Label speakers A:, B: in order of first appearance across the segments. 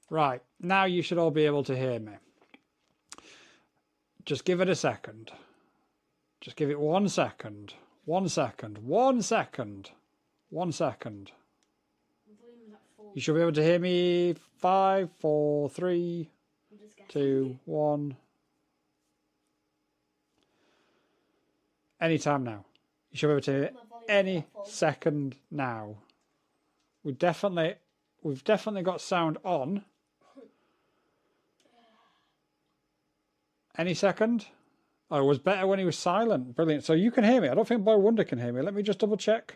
A: Right, now you should all be able to hear me. Just give it a second. Just give it 1 second. 1 second. 1 second. 1 second. You should be able to hear me. 5, 4, 3, 2, 1. Anytime now. You should be able to hear it any second now. We've definitely got sound on. Any second? Oh, it was better when he was silent. Brilliant. So you can hear me. I don't think Boy Wonder can hear me. Let me just double check.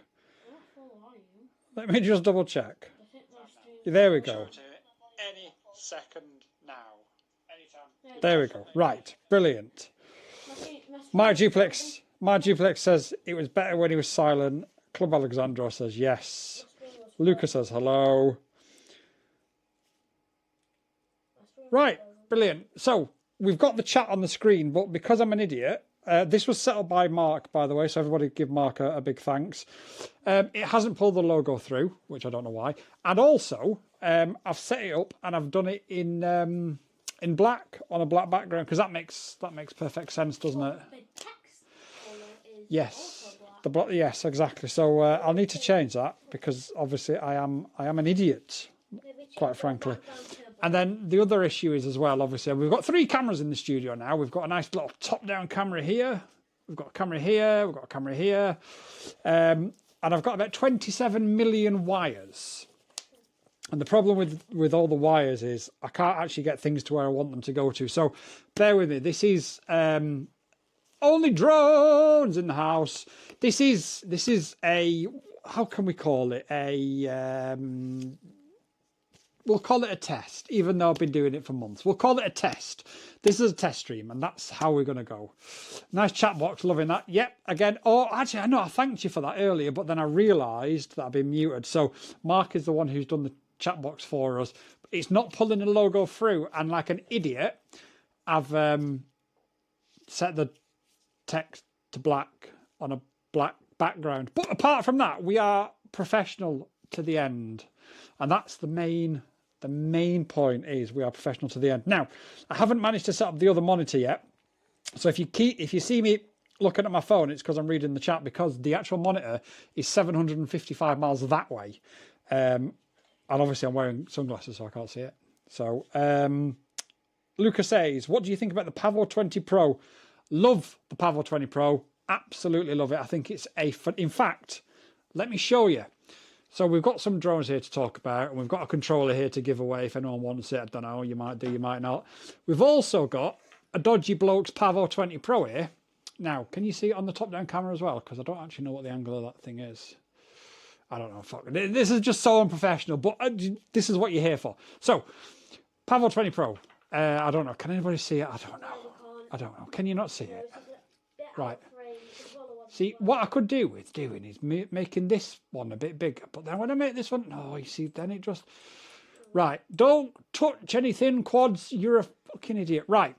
A: Let me just double check. There we go. Any second now. Anytime. There we go. Right. Brilliant. My duplex says it was better when he was silent. Club Alexandro says yes. Luca says hello. Right. Brilliant. So we've got the chat on the screen, but because I'm an idiot, this was set up by Mark, by the way, so everybody give Mark a big thanks. It hasn't pulled the logo through, which I don't know why. And also, I've set it up and I've done it in black on a black background because that makes perfect sense, doesn't it? Yes, yes, exactly. So I'll need to change that because obviously I am an idiot, quite frankly. And then the other issue is as well, obviously, we've got 3 cameras in the studio now. We've got a nice little top-down camera here. We've got a camera here. We've got a camera here. And I've got about 27 million wires. And the problem with all the wires is I can't actually get things to where I want them to go to. So bear with me. This is only drones in the house. This is a, how can we call it? We'll call it a test, even though I've been doing it for months. We'll call it a test. This is a test stream, and that's how we're going to go. Nice chat box, loving that. Yep, again. Oh, actually, I know I thanked you for that earlier, but then I realised that I've been muted. So Mark is the one who's done the chat box for us. It's not pulling the logo through, and like an idiot, I've set the text to black on a black background. But apart from that, we are professional to the end, and that's the main point is we are professional to the end. Now, I haven't managed to set up the other monitor yet. So if you see me looking at my phone, it's because I'm reading the chat, because the actual monitor is 755 miles that way. And obviously I'm wearing sunglasses, so I can't see it. So Luca says, what do you think about the Pavo 20 Pro? Love the Pavo 20 Pro. Absolutely love it. I think it's in fact, let me show you. So we've got some drones here to talk about, and we've got a controller here to give away if anyone wants it. I don't know, you might do, you might not. We've also got a Dodgy Blokes Pavo 20 Pro here. Now, can you see it on the top-down camera as well? Because I don't actually know what the angle of that thing is. I don't know. Fuck. This is just so unprofessional, but this is what you're here for. So, Pavo 20 Pro. I don't know. Can anybody see it? I don't know. Can you not see it? Right. See, what I could do with doing is making this one a bit bigger. But then when I make this one, no, you see, then it just... Right, don't touch anything, quads. You're a fucking idiot. Right,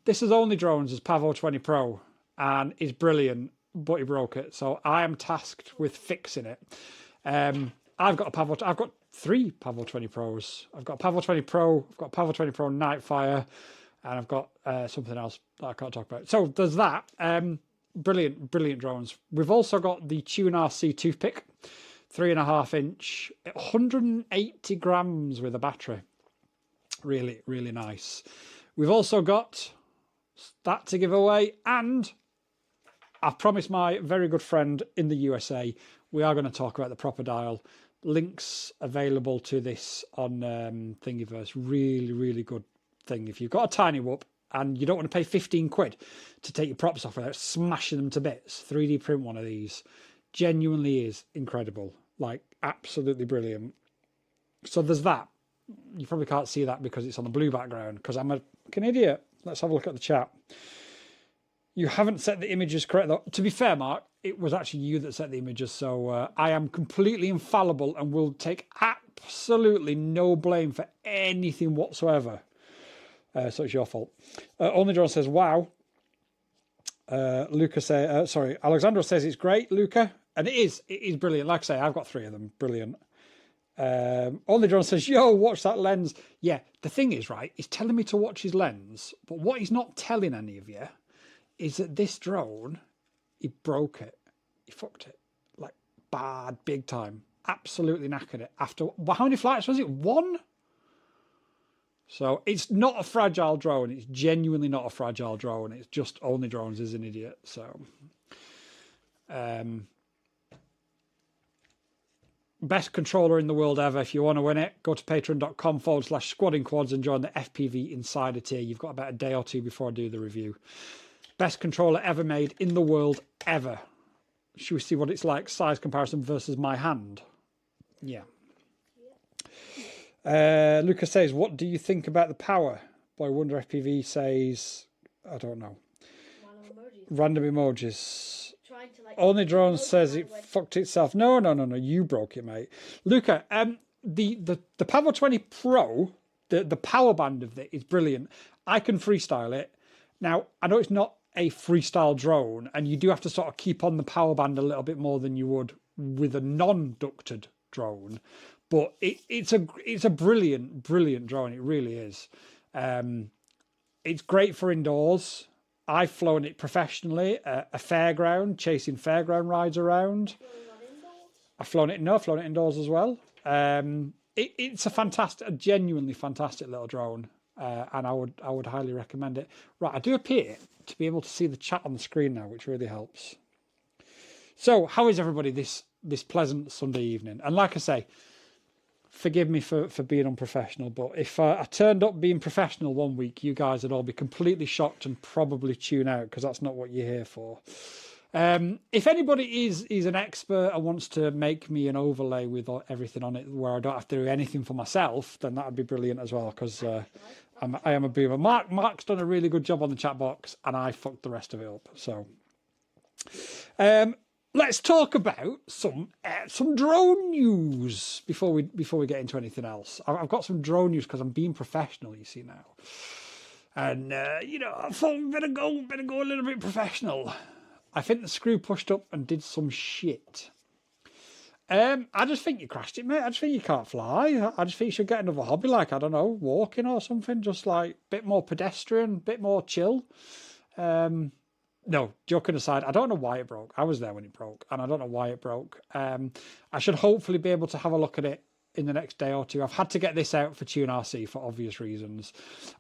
A: this is Only Drones' Pavo 20 Pro, and it's brilliant, but he broke it. So I am tasked with fixing it. I've got 3 Pavo 20 Pros. I've got a Pavo 20 Pro, I've got a Pavo 20 Pro Nightfire, and I've got something else that I can't talk about. So there's that. Brilliant drones. We've also got the Tune RC toothpick, 3.5 inch, 180 grams with a battery. Really nice. We've also got that to give away, and I've promised my very good friend in the USA we are going to talk about the proper dial. Links available to this on Thingiverse. Really good thing. If you've got a tiny whoop and you don't want to pay 15 quid to take your props off without smashing them to bits, 3D print one of these. Genuinely is incredible. Like, absolutely brilliant. So there's that. You probably can't see that because it's on the blue background, because I'm a fucking idiot. Let's have a look at the chat. You haven't set the images correct, though. To be fair, Mark, it was actually you that set the images, so I am completely infallible and will take absolutely no blame for anything whatsoever. So it's your fault. Only John says, wow. Alexandra says it's great, Luca. And it is brilliant. Like I say, I've got 3 of them. Brilliant. Only Drone says, yo, watch that lens. Yeah, the thing is, right, he's telling me to watch his lens, but what he's not telling any of you is that this drone, he broke it. He fucked it. Like, bad, big time. Absolutely knackered it. After, well, how many flights was it? 1? So it's not a fragile drone. It's genuinely not a fragile drone. It's just Only Drones is an idiot. So, best controller in the world ever. If you want to win it, go to patreon.com/squaddingquads and join the FPV Insider tier. You've got about a day or two before I do the review. Best controller ever made in the world ever. Should we see what it's like? Size comparison versus my hand. Yeah. Lucas says, what do you think about the power? Boy Wonder FPV says, I don't know. Random emojis. Only Drone says it fucked itself. No, you broke it, mate. Luca, the Pavo 20 Pro, the power band of it is brilliant. I can freestyle it. Now, I know it's not a freestyle drone, and you do have to sort of keep on the power band a little bit more than you would with a non-ducted drone. But it's a brilliant drone. It really is. It's great for indoors. I've flown it professionally at a fairground, chasing fairground rides around. I've flown it indoors as well. It's a genuinely fantastic little drone, and I would highly recommend it. Right, I do appear to be able to see the chat on the screen now, which really helps. So, how is everybody this pleasant Sunday evening? And like I say, forgive me for being unprofessional, but if I turned up being professional one week, you guys would all be completely shocked and probably tune out, because that's not what you're here for. If anybody is an expert and wants to make me an overlay with everything on it where I don't have to do anything for myself, then that would be brilliant as well, because I am a boomer. Mark's done a really good job on the chat box, and I fucked the rest of it up. So let's talk about some drone news before we get into anything else. I've got some drone news because I'm being professional, you see now, and I thought we better go a little bit professional. I think the screw pushed up and did some shit. I just think you crashed it, mate. I just think you can't fly. I just think you should get another hobby, like, I don't know, walking or something, just like a bit more pedestrian, bit more chill. No, joking aside, I don't know why it broke. I was there when it broke, and I don't know why it broke. I should hopefully be able to have a look at it in the next day or two. I've had to get this out for Tune RC for obvious reasons.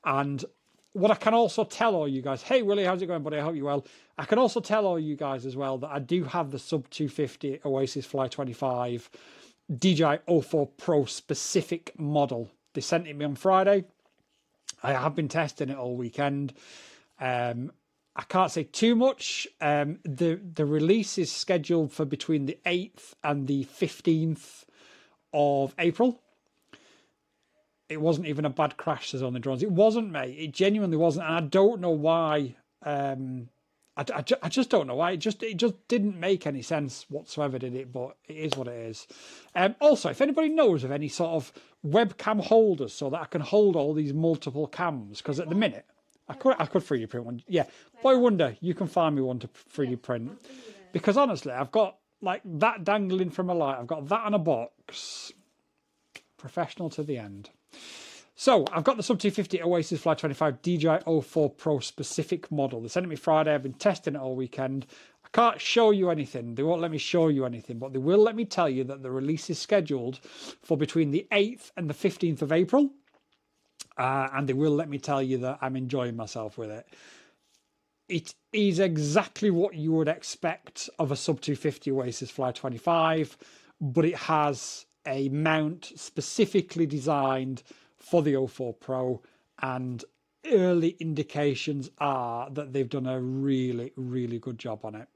A: And what I can also tell all you guys, hey, Willie, how's it going, buddy? I hope you're well. I can also tell all you guys as well that I do have the sub 250 Oasis Fly 25 DJI O4 Pro specific model. They sent it me on Friday. I have been testing it all weekend. I can't say too much. The release is scheduled for between the 8th and the 15th of April. It wasn't even a bad crash, says Only Drones. It wasn't, mate. It genuinely wasn't. And I don't know why. I just don't know why. It just didn't make any sense whatsoever, did it? But it is what it is. Also, if anybody knows of any sort of webcam holders so that I can hold all these multiple cams, because at the minute, I could 3D print one. Yeah, Boy Wonder, you can find me one to 3D print. Because honestly, I've got like that dangling from a light. I've got that on a box. Professional to the end. So I've got the sub 250 Oasis Fly 25 DJI O4 Pro specific model. They sent it me Friday. I've been testing it all weekend. I can't show you anything. They won't let me show you anything, but they will let me tell you that the release is scheduled for between the 8th and the 15th of April. And they will let me tell you that I'm enjoying myself with it. It is exactly what you would expect of a sub 250 Oasis Fly 25, but it has a mount specifically designed for the O4 Pro, and early indications are that they've done a really, really good job on it.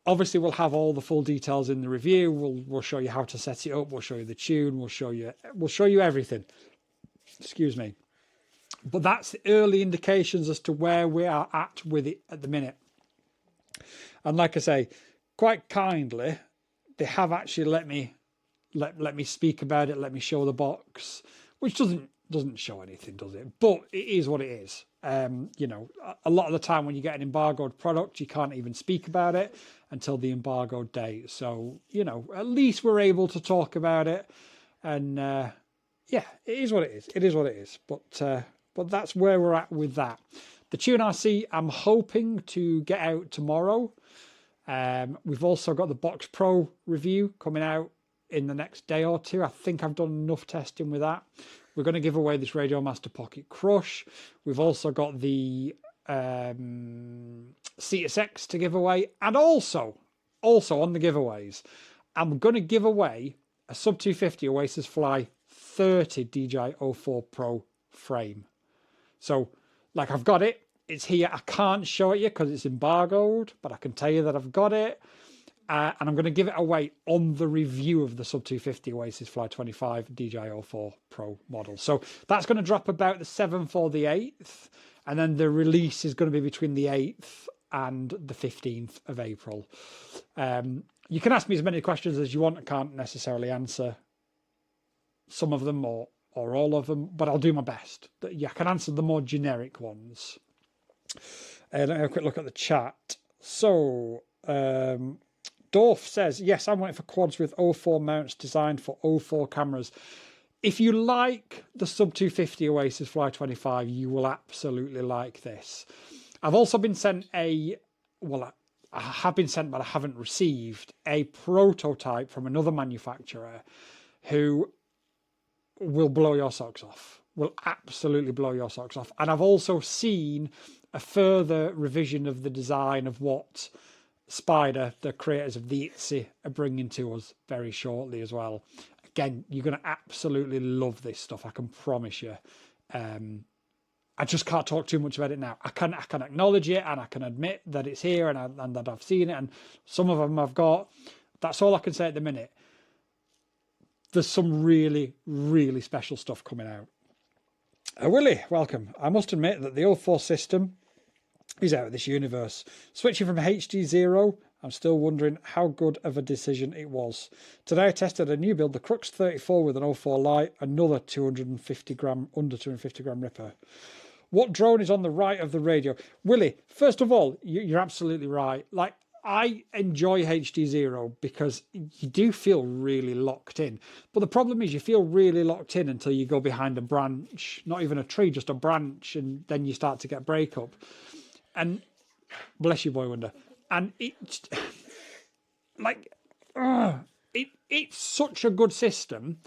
A: Obviously, we'll have all the full details in the review. We'll show you how to set it up. We'll show you the tune. We'll show you everything. Excuse me. But that's the early indications as to where we are at with it at the minute. And like I say, quite kindly, they have actually let me speak about it, let me show the box, which doesn't doesn't show anything, does it? But it is what it is. You know, a lot of the time when you get an embargoed product, you can't even speak about it until the embargoed date. So, you know, at least we're able to talk about it. And yeah, it is what it is. It is what it is. But that's where we're at with that. The Tune RC, I'm hoping to get out tomorrow. We've also got the Box Pro review coming out in the next day or two. I think I've done enough testing with that. We're going to give away this Radio Master Pocket Crush. We've also got the CSX to give away. And also on the giveaways, I'm going to give away a Sub 250 Oasis Fly 30 DJI O4 Pro frame. So, like, I've got it. It's here. I can't show it yet because it's embargoed, but I can tell you that I've got it. And I'm going to give it away on the review of the Sub 250 Oasis Fly 25 DJI O4 Pro model. So that's going to drop about the 7th or the 8th. And then the release is going to be between the 8th and the 15th of April. You can ask me as many questions as you want. I can't necessarily answer some of them or all of them, but I'll do my best. Yeah, I can answer the more generic ones. Let me have a quick look at the chat. So, Dorf says, yes, I'm waiting for quads with O4 mounts designed for O4 cameras. If you like the Sub 250 Oasis Fly 25, you will absolutely like this. I've also been sent I have been sent, but I haven't received a prototype from another manufacturer who will blow your socks off. Will absolutely blow your socks off. And I've also seen a further revision of the design of what Spider, the creators of the ITZY, are bringing to us very shortly as well. Again, you're going to absolutely love this stuff, I can promise you. I just can't talk too much about it now. I can acknowledge it, and I can admit that it's here and that I've seen it, and some of them I've got. That's all I can say at the minute. There's some really, really special stuff coming out. Willie, welcome. I must admit that the O4 system is out of this universe. Switching from HD0, I'm still wondering how good of a decision it was. Today I tested a new build, the Crux 34 with an O4 Lite, another under 250 gram ripper. What drone is on the right of the radio? Willie, first of all, you're absolutely right. Like, I enjoy HD0 because you do feel really locked in. But the problem is you feel really locked in until you go behind a branch, not even a tree, just a branch, and then you start to get breakup. And bless you, Boy Wonder. And it's like, it's such a good system,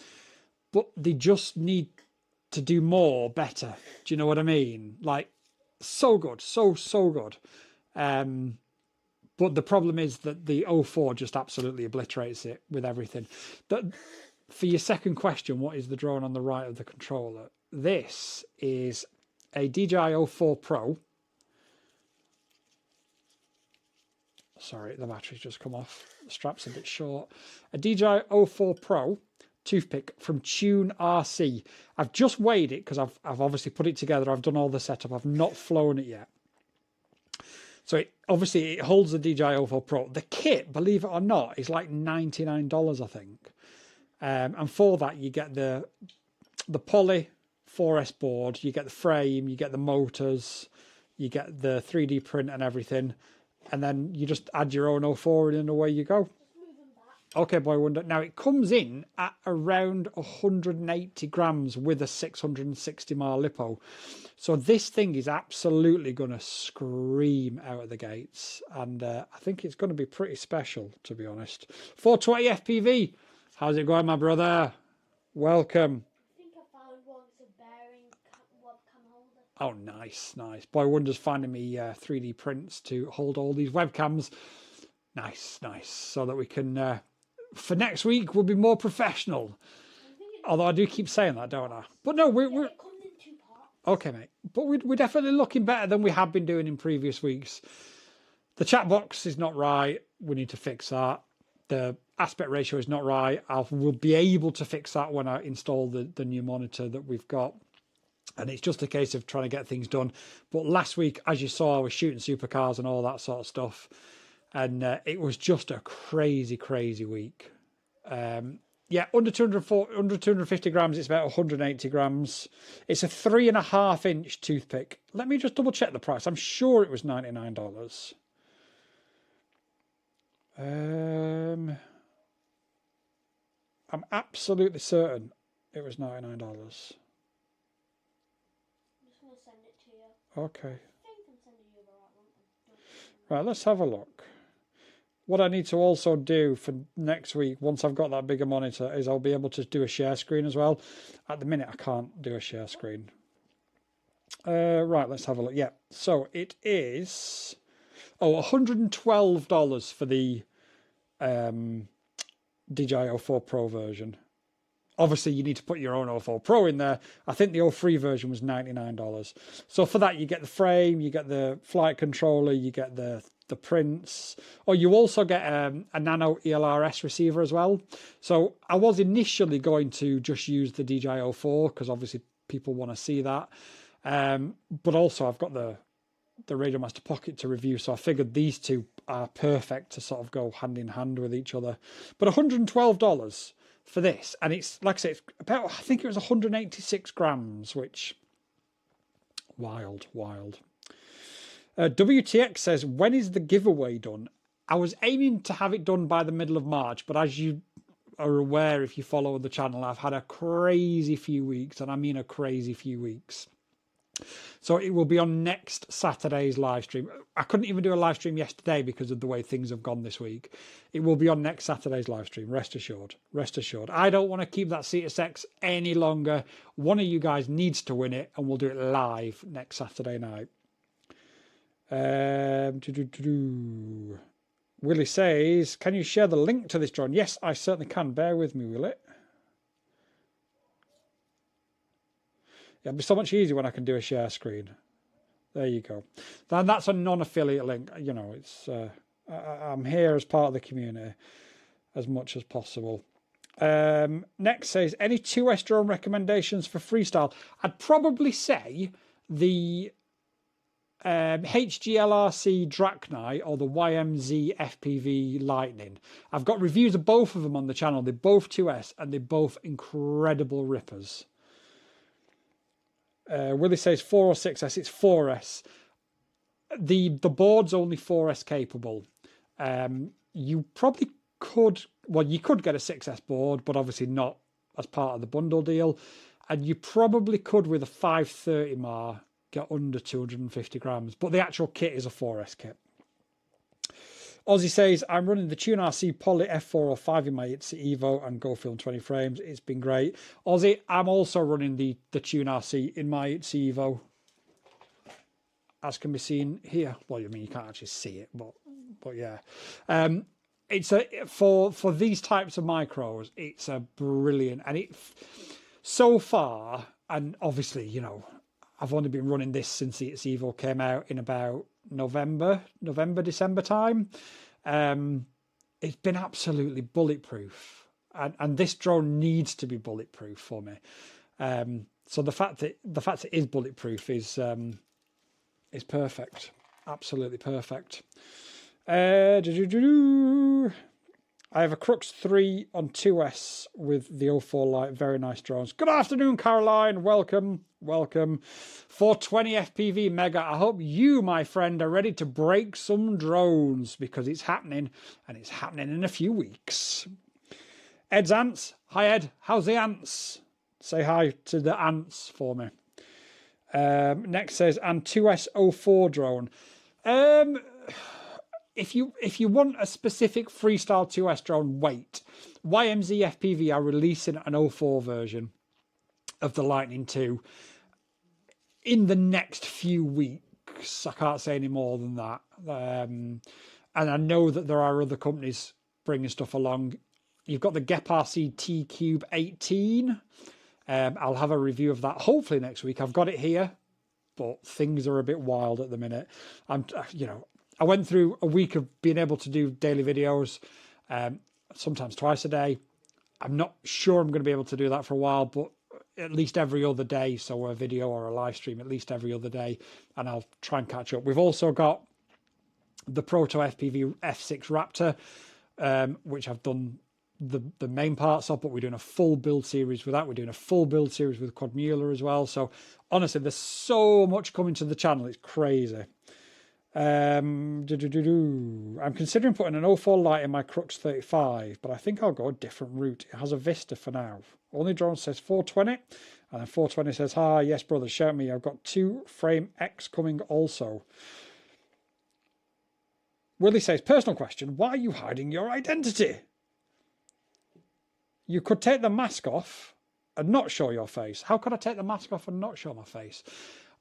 A: but they just need to do more, better. Do you know what I mean? Like, so good, so good. But the problem is that the O4 just absolutely obliterates it with everything. But for your second question, what is the drone on the right of the controller? This is a DJI O4 Pro. Sorry, the battery's just come off. The strap's a bit short. A DJI O4 Pro toothpick from Tune RC. I've just weighed it because I've obviously put it together. I've done all the setup. I've not flown it yet. So it holds the DJI O4 Pro. The kit, believe it or not, is like $99, I think. And for that, you get the Poly 4S board, you get the frame, you get the motors, you get the 3D print and everything. And then you just add your own O4 in and away you go. Okay, Boy Wonder. Now, it comes in at around 180 grams with a 660 mile lipo. So this thing is absolutely going to scream out of the gates. And I think it's going to be pretty special, to be honest. 420 FPV. How's it going, my brother? Welcome.
B: I think I found one. It's a bearing webcam holder.
A: Oh, nice. Boy Wonder's finding me 3D prints to hold all these webcams. Nice. So that we can... for next week, we'll be more professional. Although I do keep saying that, don't I? But no, we're
B: it comes in 2 parts.
A: Okay, mate. But we're definitely looking better than we have been doing in previous weeks. The chat box is not right. We need to fix that. The aspect ratio is not right. We'll be able to fix that when I install the new monitor that we've got. And it's just a case of trying to get things done. But last week, as you saw, I was shooting supercars and all that sort of stuff. And it was just a crazy week. Yeah, under 250 grams, it's about 180 grams. It's a 3.5-inch toothpick. Let me just double check the price. I'm sure it was $99. I'm absolutely certain it was $99.
B: I'm just going to send it to you.
A: Okay.
B: I think I'm sending you the right one.
A: Right, let's have a look. What I need to also do for next week, once I've got that bigger monitor, is I'll be able to do a share screen as well. At the minute, I can't do a share screen. Right, let's have a look. Yeah, so it is $112 for the DJI 04 Pro version. Obviously, you need to put your own 04 Pro in there. I think the 03 version was $99. So for that, you get the frame, you get the flight controller, you get the prints, or you also get a nano ELRS receiver as well. So I was initially going to just use the DJI 04 because obviously people want to see that. But also I've got the Radio Master Pocket to review, so I figured these two are perfect to sort of go hand in hand with each other. But $112 for this, and it's, like I say, it's about, I think it was 186 grams, which, wild. WTX says, when is the giveaway done? I was aiming to have it done by the middle of March, but as you are aware, if you follow the channel, I've had a crazy few weeks, and I mean a crazy few weeks. So it will be on next Saturday's live stream. I couldn't even do a live stream yesterday because of the way things have gone this week. It will be on next Saturday's live stream. Rest assured. I don't want to keep that Cetus X any longer. One of you guys needs to win it, and we'll do it live next Saturday night. Willie says, can you share the link to this drone? Yes, I certainly can. Bear with me, will it? It'll be so much easier when I can do a share screen. There you go. Then that's a non-affiliate link. You know, it's I'm here as part of the community as much as possible. Next says, any 2S drone recommendations for freestyle? I'd probably say the HGLRC Drachni or the YMZ FPV Lightning. I've got reviews of both of them on the channel. They're both 2S and they're both incredible rippers. Willie says 4 or 6S. It's 4S. The board's only 4S capable. You probably could, well, you could get a 6S board, but obviously not as part of the bundle deal. And you probably could, with a 530 MAR, get under 250 grams. But the actual kit is a 4S kit. Ozzy says, I'm running the Tune RC Poly F405 in my ITZY Evo and Go Film 20 frames. It's been great. Ozzy, I'm also running the Tune RC in my ITZY Evo, as can be seen here. Well, I mean, you can't actually see it, but yeah. It's for these types of micros, it's a brilliant, and it so far, and obviously, you know, I've only been running this since the ITZY Evo came out in about November, December time. It's been absolutely bulletproof, and this drone needs to be bulletproof for me. So the fact that it is bulletproof is perfect, absolutely perfect. I have a Crux 3 on 2S with the 04 Lite. Very nice drones. Good afternoon, Caroline. Welcome. 420 FPV Mega. I hope you, my friend, are ready to break some drones, because it's happening, and it's happening in a few weeks. Ed's Ants. Hi, Ed. How's the ants? Say hi to the ants for me. Next says, and 2S 04 drone. If you want a specific freestyle 2S drone, wait. YMZ FPV are releasing an 04 version of the Lightning 2 in the next few weeks. I can't say any more than that. And I know that there are other companies bringing stuff along. You've got the Gep RC T-Cube 18. I'll have a review of that hopefully next week. I've got it here, but things are a bit wild at the minute. I went through a week of being able to do daily videos, sometimes twice a day. I'm not sure I'm going to be able to do that for a while, but at least every other day. So a video or a live stream at least every other day, and I'll try and catch up. We've also got the Proto FPV F6 Raptor, which I've done the main parts of, but we're doing a full build series with that. We're doing a full build series with Quad Mueller as well. So honestly, there's so much coming to the channel. It's crazy. I'm considering putting an 04 light in my Crux 35, but I think I'll go a different route. It has a Vista for now. Only Drone says 420, and then 420 says, "Hi, yes, brother, shout me. I've got 2 frame X coming also." Willie says, "Personal question, why are you hiding your identity? You could take the mask off and not show your face." How could I take the mask off and not show my face?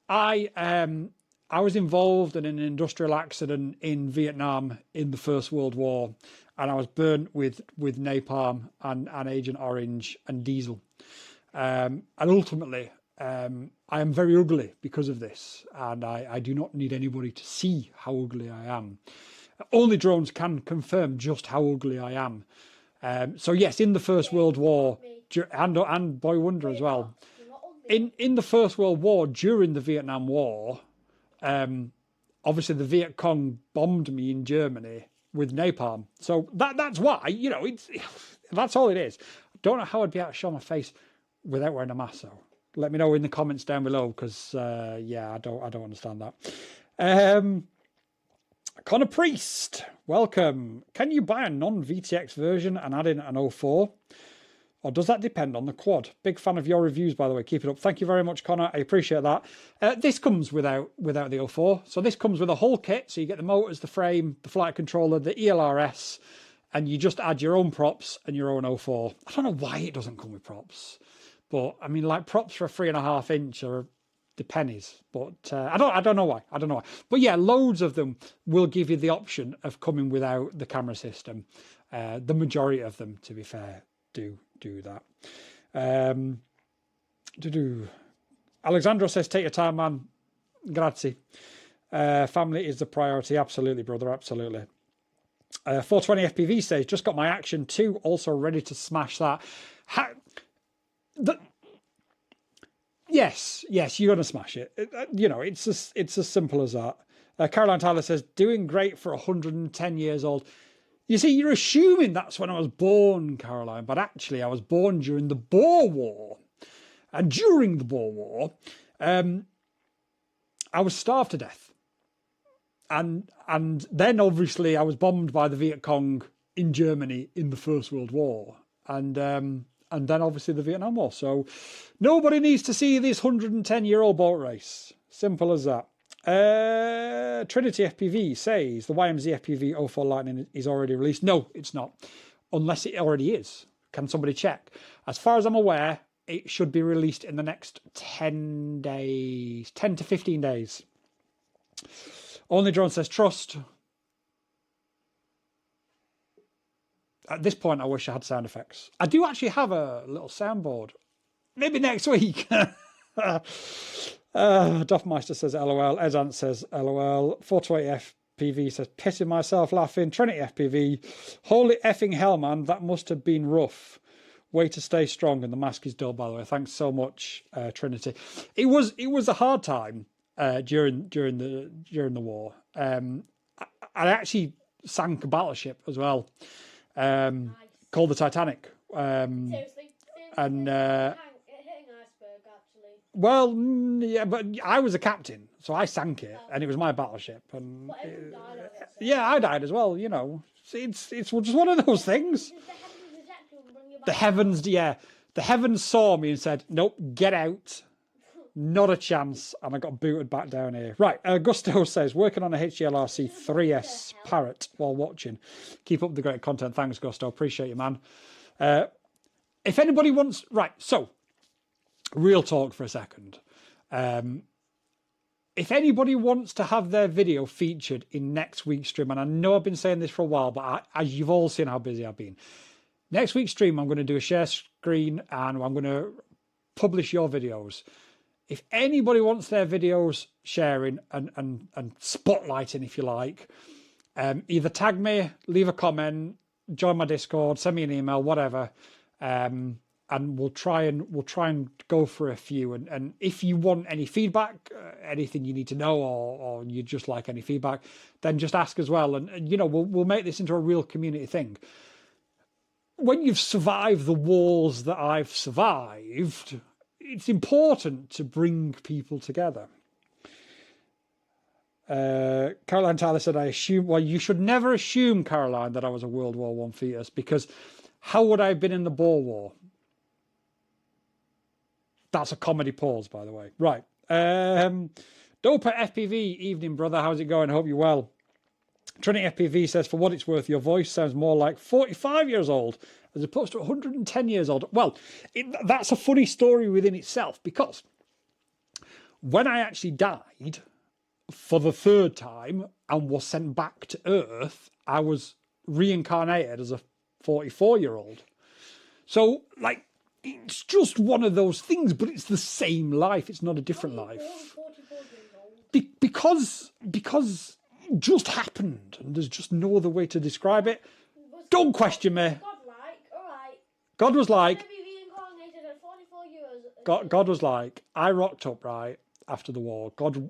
A: I was involved in an industrial accident in Vietnam in the First World War, and I was burnt with napalm and Agent Orange and diesel. And ultimately, I am very ugly because of this, and I do not need anybody to see how ugly I am. Only drones can confirm just how ugly I am. So yes, in the First World War, and Boy Wonder as well. In the First World War, during the Vietnam War, obviously the Viet Cong bombed me in Germany with napalm. So that's why, that's all it is. I don't know how I'd be able to show my face without wearing a mask, though. Let me know in the comments down below, because I don't understand that. Connor Priest, welcome. Can you buy a non-VTX version and add in an 04? Or does that depend on the quad? Big fan of your reviews, by the way. Keep it up. Thank you very much, Connor. I appreciate that. This comes without the 04. So this comes with a whole kit. So you get the motors, the frame, the flight controller, the ELRS, and you just add your own props and your own 04. I don't know why it doesn't come with props. But, I mean, like, props for a 3.5 inch are the pennies. But I don't know why. I don't know why. But, yeah, loads of them will give you the option of coming without the camera system. The majority of them, to be fair, do that. Alexandro says, "Take your time, man. Grazie. Family is the priority." Absolutely, brother. Absolutely. 420 FPV says, "Just got my Action 2, also ready to smash that." Yes, you're gonna smash it. It's as simple as that. Caroline Tyler says, "Doing great for 110 years old." You see, you're assuming that's when I was born, Caroline, but actually I was born during the Boer War. And during the Boer War, I was starved to death. And then obviously I was bombed by the Viet Cong in Germany in the First World War. And then obviously the Vietnam War. So nobody needs to see this 110-year-old boat race. Simple as that. Trinity FPV says the YMZ FPV 04 Lightning is already released. No, it's not, unless it already is. Can somebody check? As far as I'm aware, it should be released in the next 10 days, 10 to 15 days. Only Drone says trust. At this point, I wish I had sound effects. I do actually have a little soundboard. Maybe next week. Doffmeister says LOL. Ezant says LOL. 420 FPV says pissing myself laughing. Trinity FPV, holy effing hell, man, that must have been rough. Way to stay strong, and the mask is dull, by the way. Thanks so much, Trinity. It was a hard time during the war. I actually sank a battleship as well, called the Titanic.
B: Seriously?
A: And
B: Hitting iceberg, actually.
A: well, yeah, but I was a captain, so I sank it, and it was my battleship. And
B: But everyone died on it, so.
A: yeah, I died as well. It's just one of those things.
B: Did the heavens reject you and bring you back
A: The heavens, yeah, the heavens saw me and said, "Nope, get out." Not a chance, and I got booted back down here. Right, Gusto says, "Working on a HGLRC 3S Parrot while watching. Keep up the great content." Thanks, Gusto. Appreciate you, man. If anybody wants... Right, so, real talk for a second. If anybody wants to have their video featured in next week's stream, and I know I've been saying this for a while, but as you've all seen how busy I've been, next week's stream, I'm going to do a share screen, and I'm going to publish your videos. If anybody wants their videos sharing and spotlighting, if you like, either tag me, leave a comment, join my Discord, send me an email, whatever, and we'll try and go for a few. And if you want any feedback, anything you need to know, or you just like any feedback, then just ask as well. And we'll make this into a real community thing. when you've survived the wars that I've survived, it's important to bring people together. Caroline Tyler said, I assume, well, you should never assume, Caroline, that I was a World War One fetus, because how would I have been in the Boer War? That's a comedy pause, by the way. Right. Dopa FPV, evening, brother. How's it going? I hope you're well. Trinity FPV says, for what it's worth, your voice sounds more like 45 years old as opposed to 110 years old. Well, that's a funny story within itself, because when I actually died for the third time and was sent back to Earth, I was reincarnated as a 44-year-old. So, like, it's just one of those things, but it's the same life. It's not a different life. Because it just happened, and there's just no other way to describe it. Don't question me. God was like, God was like, I rocked up right after the war. God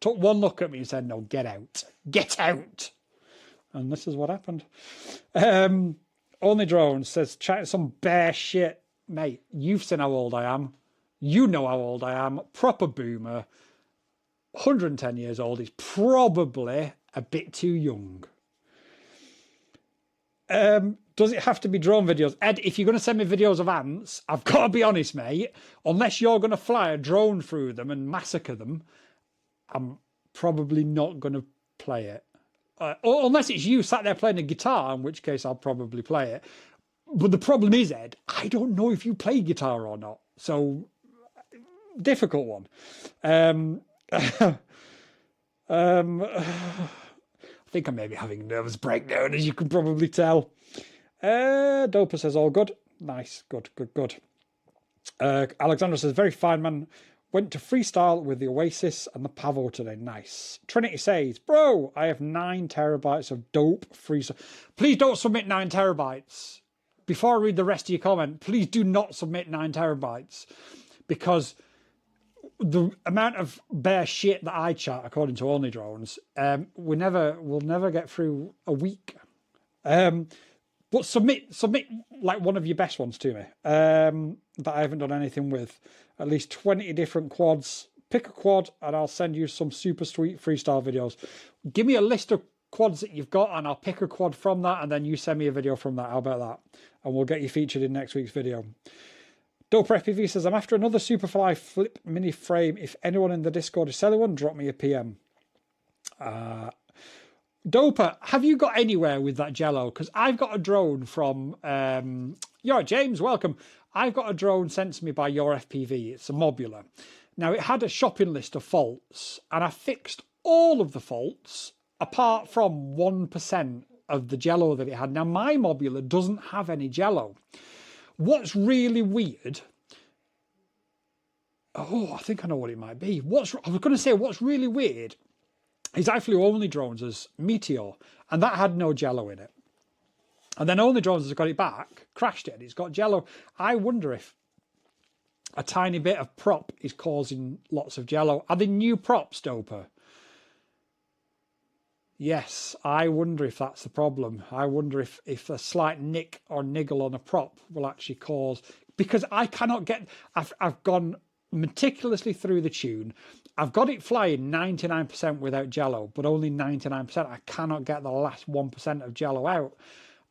A: took one look at me and said, no, get out. Get out. And this is what happened. Only Drone says, chatting some bear shit. Mate, you've seen how old I am. You know how old I am. Proper boomer. 110 years old is probably a bit too young. Does it have to be drone videos? Ed, if you're going to send me videos of ants, I've got to be honest, mate, unless you're going to fly a drone through them and massacre them, I'm probably not going to play it. Or unless it's you sat there playing a guitar, in which case I'll probably play it. But the problem is, Ed, I don't know if you play guitar or not. So, difficult one. I think I may be having a nervous breakdown, as you can probably tell. Dopa says, all good. Nice. Good. Alexandra says, very fine, man. Went to freestyle with the Oasis and the Pavo today. Nice. Trinity says, bro, I have 9 terabytes of dope freestyle. Please don't submit 9 terabytes. Before I read the rest of your comment, please do not submit 9 terabytes. Because the amount of bare shit that I chat, according to Only Drones, we'll never get through a week. But submit like one of your best ones to me that I haven't done anything with. At least 20 different quads. Pick a quad and I'll send you some super sweet freestyle videos. Give me a list of quads that you've got and I'll pick a quad from that, and then you send me a video from that. How about that? And we'll get you featured in next week's video. Doper FPV says, I'm after another Superfly flip mini frame. If anyone in the Discord is selling one, drop me a PM. Doper, have you got anywhere with that Jello? Because I've got a drone from... James, welcome. I've got a drone sent to me by Your FPV. It's a Mobula. Now, it had a shopping list of faults, and I fixed all of the faults apart from 1% of the Jello that it had. Now, my Mobula doesn't have any Jello. What's really weird... Oh, I think I know what it might be. I was going to say, what's really weird is I flew Only Drones as Meteor, and that had no Jello in it. And then Only Drones has got it back, crashed it, and it's got Jello. I wonder if a tiny bit of prop is causing lots of Jello. Are they new props, Doper? Yes, I wonder if that's the problem. I wonder if a slight nick or niggle on a prop will actually cause... Because I cannot get... I've gone meticulously through the tune. I've got it flying 99% without Jello, but only 99%. I cannot get the last 1% of Jello out.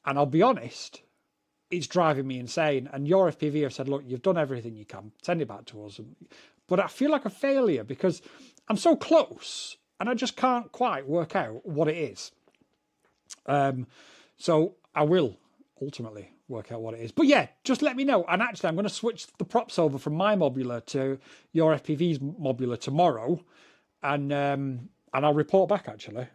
A: And I'll be honest, it's driving me insane. And Your FPV have said, look, you've done everything you can. Send it back to us. But I feel like a failure because I'm so close and I just can't quite work out what it is. So I will ultimately work out what it is. But yeah, just let me know. And actually, I'm going to switch the props over from my Mobula to Your FPV's Mobula tomorrow. And I'll report back, actually.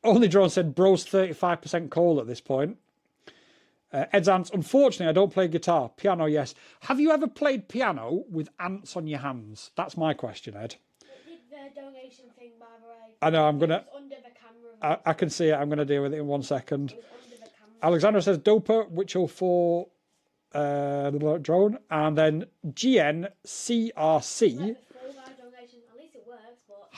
A: Only Drone said, bro's 35% coal at this point. Ed's ants, unfortunately, I don't play guitar. Piano, yes. Have you ever played piano with ants on your hands? That's my question, Ed.
B: Did the donation thing, by the way.
A: I know, I'm going to...
B: Under the camera.
A: I can see it. I'm going to deal with it in 1 second.
B: It was under the camera.
A: Alexandra says, Doper, Witchell for drone. And then GNCRC
B: At least it works, but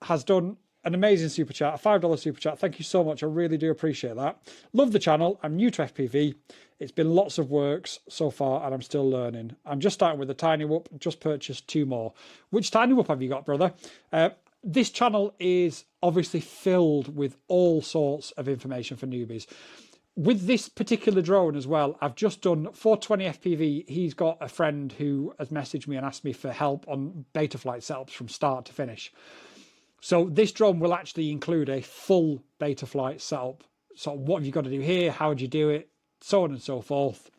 A: has done an amazing super chat, a $5 super chat. Thank you so much. I really do appreciate that. Love the channel. I'm new to FPV. It's been lots of works so far, and I'm still learning. I'm just starting with a tiny whoop. Just purchased 2 more. Which tiny whoop have you got, brother? This channel is obviously filled with all sorts of information for newbies. With this particular drone as well, I've just done 420 FPV. He's got a friend who has messaged me and asked me for help on Betaflight setups from start to finish. So this drone will actually include a full Betaflight setup. So what have you got to do here? How do you do it? So on and so forth.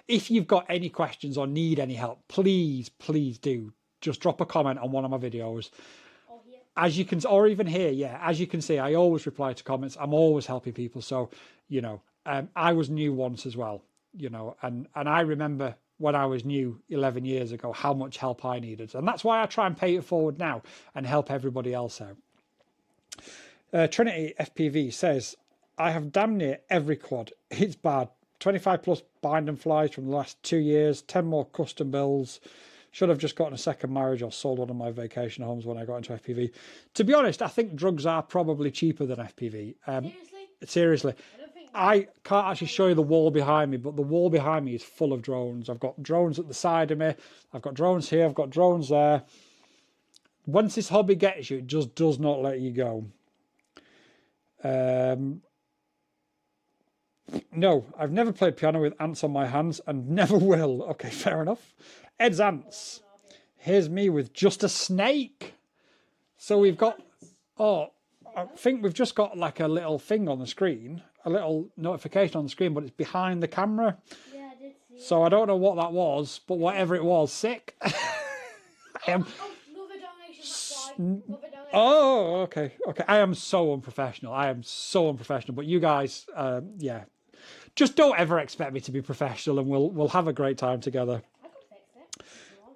A: If you've got any questions or need any help, please do just drop a comment on one of my videos. As you can, or even here, yeah, as you can see, I always reply to comments. I'm always helping people. So, you know, I was new once as well, you know, and I remember when I was new 11 years ago, how much help I needed. And that's why I try and pay it forward now and help everybody else out. Trinity FPV says, I have damn near every quad. It's bad. 25 plus bind and flies from the last 2 years, 10 more custom builds. Should have just gotten a second marriage or sold one of my vacation homes when I got into FPV. To be honest, I think drugs are probably cheaper than FPV. Seriously. I can't actually show you the wall behind me, but the wall behind me is full of drones. I've got drones at the side of me. I've got drones here. I've got drones there. Once this hobby gets you, it just does not let you go. No, I've never played piano with ants on my hands and never will. Okay, fair enough. Ed's ants. Here's me with just a snake. So we've got, I think we've just got like a little thing on the screen, a little notification on the screen, but it's behind the camera.
B: Yeah, I did see
A: So I don't know what that was, but whatever it was, sick. I am.
B: Another donation, that's why. Another donation.
A: Oh, okay. I am so unprofessional. But you guys, yeah, just don't ever expect me to be professional, and we'll have a great time together.
B: I can fix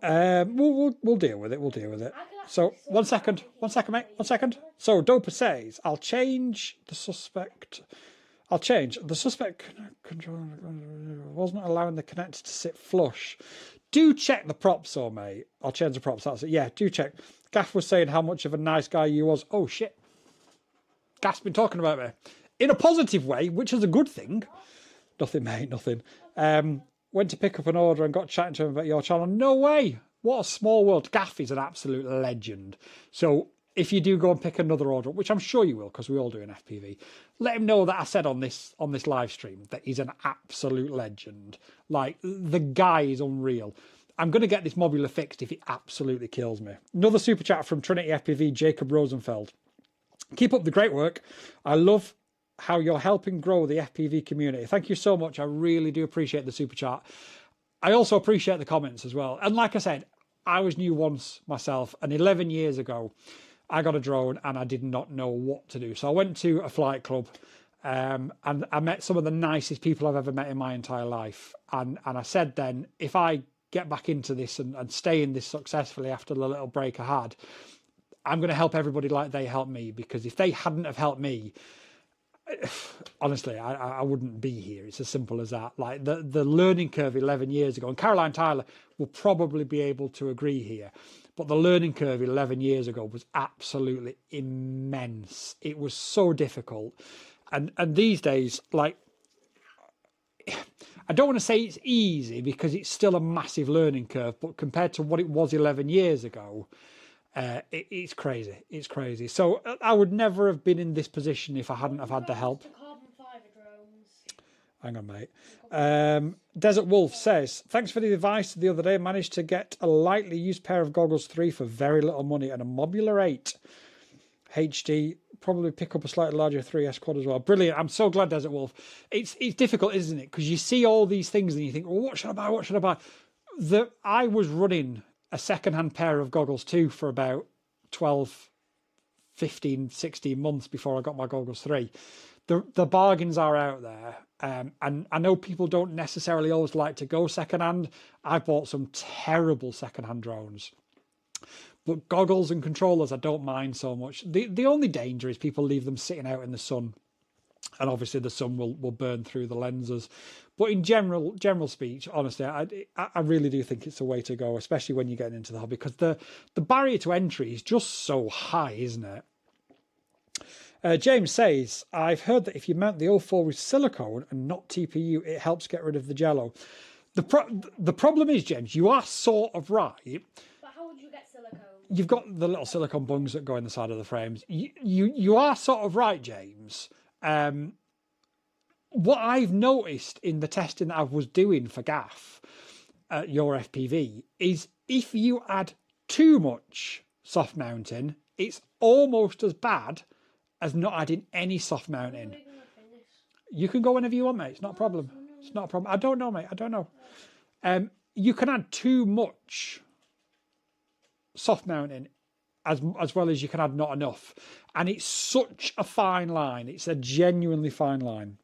B: it.
A: We'll deal with it. So one second, mate. 1 second. So Doper says, I'll change the suspect control wasn't allowing the connector to sit flush. Do check the props though, mate. I'll change the props. That's it. Yeah, do check. Gaff was saying how much of a nice guy you was. Oh shit. Gaff's been talking about me in a positive way, which is a good thing. Nothing, mate. Nothing. Went to pick up an order and got chatting to him about your channel. No way. What a small world. Gaff is an absolute legend. So if you do go and pick another order, which I'm sure you will, because we all do an FPV, let him know that I said on this live stream that he's an absolute legend. Like, the guy is unreal. I'm going to get this Mobula fixed if it absolutely kills me. Another super chat from Trinity FPV, Jacob Rosenfeld. Keep up the great work. I love how you're helping grow the FPV community. Thank you so much. I really do appreciate the super chat. I also appreciate the comments as well. And like I said, I was new once myself, and 11 years ago, I got a drone and I did not know what to do. So I went to a flight club and I met some of the nicest people I've ever met in my entire life. And I said then, if I get back into this and stay in this successfully after the little break I had, I'm going to help everybody like they helped me, because if they hadn't have helped me, honestly, I wouldn't be here. It's as simple as that. Like the learning curve 11 years ago, and Caroline Tyler will probably be able to agree here, but the learning curve 11 years ago was absolutely immense. It was so difficult. And these days, like, I don't want to say it's easy because it's still a massive learning curve, but compared to what it was 11 years ago, it's crazy. It's crazy. So I would never have been in this position if I hadn't have had the help. Hang on, mate. Desert Wolf says, thanks for the advice the other day. Managed to get a lightly used pair of goggles 3 for very little money and a Mobula 8 HD. Probably pick up a slightly larger 3S quad as well. Brilliant. I'm so glad, Desert Wolf. It's difficult, isn't it? Because you see all these things and you think, well, what should I buy? I was running a second-hand pair of goggles too for about 12, 15, 16 months before I got my goggles 3. The bargains are out there. And I know people don't necessarily always like to go second-hand. I bought some terrible second-hand drones. But goggles and controllers, I don't mind so much. The only danger is people leave them sitting out in the sun. And obviously the sun will burn through the lenses. But in general speech, honestly, I really do think it's the way to go, especially when you're getting into the hobby, because the barrier to entry is just so high, isn't it? James says, I've heard that if you mount the 04 with silicone and not TPU, it helps get rid of the jello. The problem is, James, you are sort of right.
B: But how would you get silicone?
A: You've got the little silicone bungs that go in the side of the frames. You are sort of right, James. What I've noticed in the testing that I was doing for GAF, your FPV, is if you add too much soft mounting, it's almost as bad as not adding any soft mounting. You can go whenever you want, mate. It's not a problem. It's not a problem. I don't know, mate. I don't know. You can add too much soft mounting as well as you can add not enough. And it's such a fine line. It's a genuinely fine line.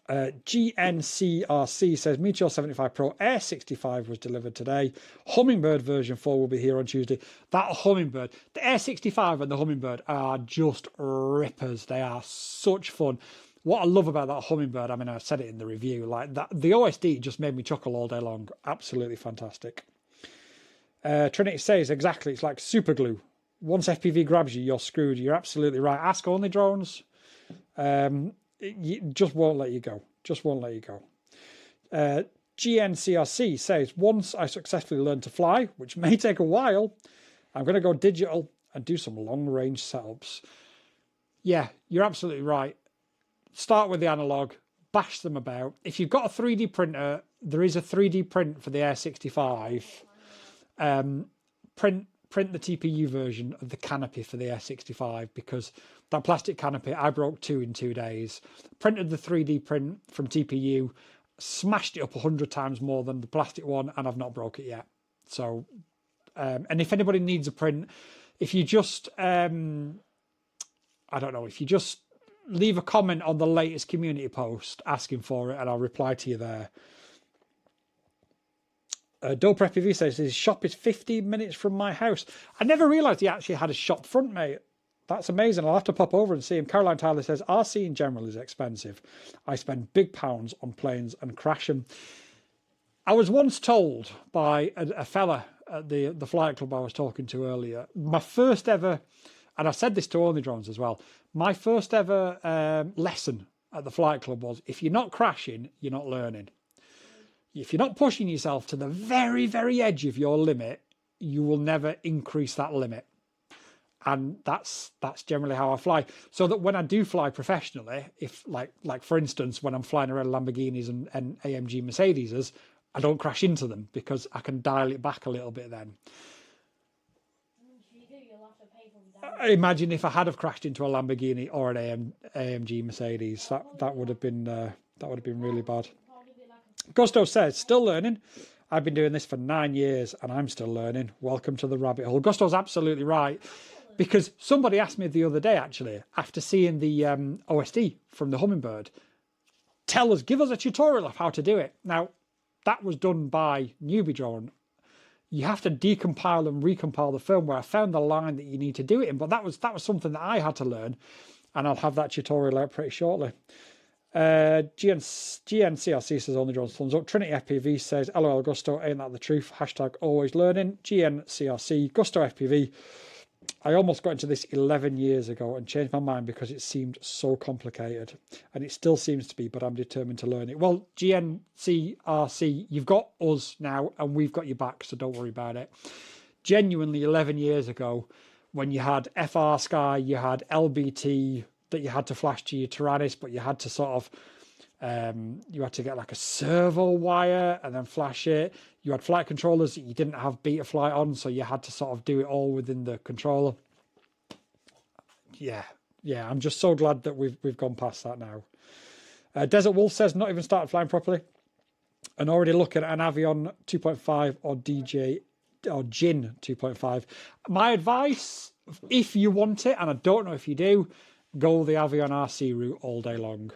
A: GNCRC says Meteor 75 Pro Air 65 was delivered today. Hummingbird version 4 will be here on Tuesday. That Hummingbird, the Air 65 and the Hummingbird are just rippers. They are such fun. What I love about that Hummingbird, I mean, I said it in the review, like that, the OSD just made me chuckle all day long. Absolutely fantastic. Trinity says exactly, it's like super glue. Once FPV grabs you, you're screwed. You're absolutely right. Ask only drones. It just won't let you go. Just won't let you go. GNCRC says, once I successfully learn to fly, which may take a while, I'm going to go digital and do some long-range setups. Yeah, you're absolutely right. Start with the analog, bash them about. If you've got a 3D printer, there is a 3D print for the Air 65. Print the TPU version of the canopy for the Air 65, because that plastic canopy, I broke 2 in 2 days. Printed the 3D print from TPU, smashed it up 100 times more than the plastic one, and I've not broke it yet. So, and if anybody needs a print, if you just, I don't know, if you just leave a comment on the latest community post asking for it, and I'll reply to you there. Dope FPV says his shop is 15 minutes from my house. I never realised he actually had a shop front, mate. That's amazing. I'll have to pop over and see him. Caroline Tyler says, RC in general is expensive. I spend big pounds on planes and crash them. I was once told by a fella at the flight club I was talking to earlier, my first ever, and I said this to Only Drones as well, my first ever lesson at the flight club was, if you're not crashing, you're not learning. If you're not pushing yourself to the very, very edge of your limit, you will never increase that limit. And that's generally how I fly. So that when I do fly professionally, if like for instance, when I'm flying around Lamborghinis and AMG Mercedes, I don't crash into them because I can dial it back a little bit then. Imagine if I had have crashed into a Lamborghini or an AMG Mercedes, that would have been really bad. Gusto says, still learning. I've been doing this for 9 years and I'm still learning. Welcome to the rabbit hole. Gusto's absolutely right, because somebody asked me the other day, actually, after seeing the OSD from the Hummingbird, give us a tutorial of how to do it. Now, that was done by Newbie Drone. You have to decompile and recompile the firmware. I found the line that you need to do it in, but that was something that I had to learn, and I'll have that tutorial out pretty shortly. GNCRC says Only Drones thumbs up. Trinity FPV says LOL Gusto, ain't that the truth? Hashtag always learning. GNCRC Gusto FPV. I almost got into this 11 years ago and changed my mind because it seemed so complicated, and it still seems to be, but I'm determined to learn it. Well, GNCRC, you've got us now and we've got your back, so don't worry about it. Genuinely 11 years ago, when you had FR Sky, you had LBT, that you had to flash to your Tyrannus, but you had to sort of, you had to get like a servo wire and then flash it. You had flight controllers that you didn't have beta flight on, so you had to sort of do it all within the controller. Yeah, I'm just so glad that we've gone past that now. Desert Wolf says, not even started flying properly and already looking at an Avion 2.5 or DJ or Gin 2.5. My advice, if you want it, and I don't know if you do, go the Avion RC route all day long.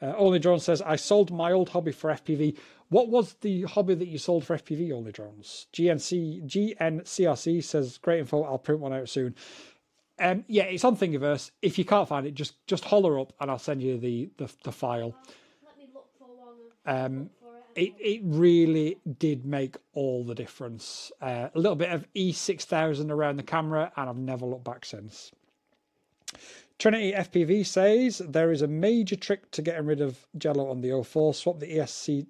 A: Only Drone says, I sold my old hobby for FPV. What was the hobby that you sold for FPV, Only Drones? GNCRC says, great info, I'll print one out soon. Yeah, it's on Thingiverse. If you can't find it, just holler up and I'll send you the file.
B: Let me look for one.
A: It really did make all the difference. A little bit of E6000 around the camera, and I've never looked back since. Trinity FPV says there is a major trick to getting rid of jello on the 04. Swap the ESC.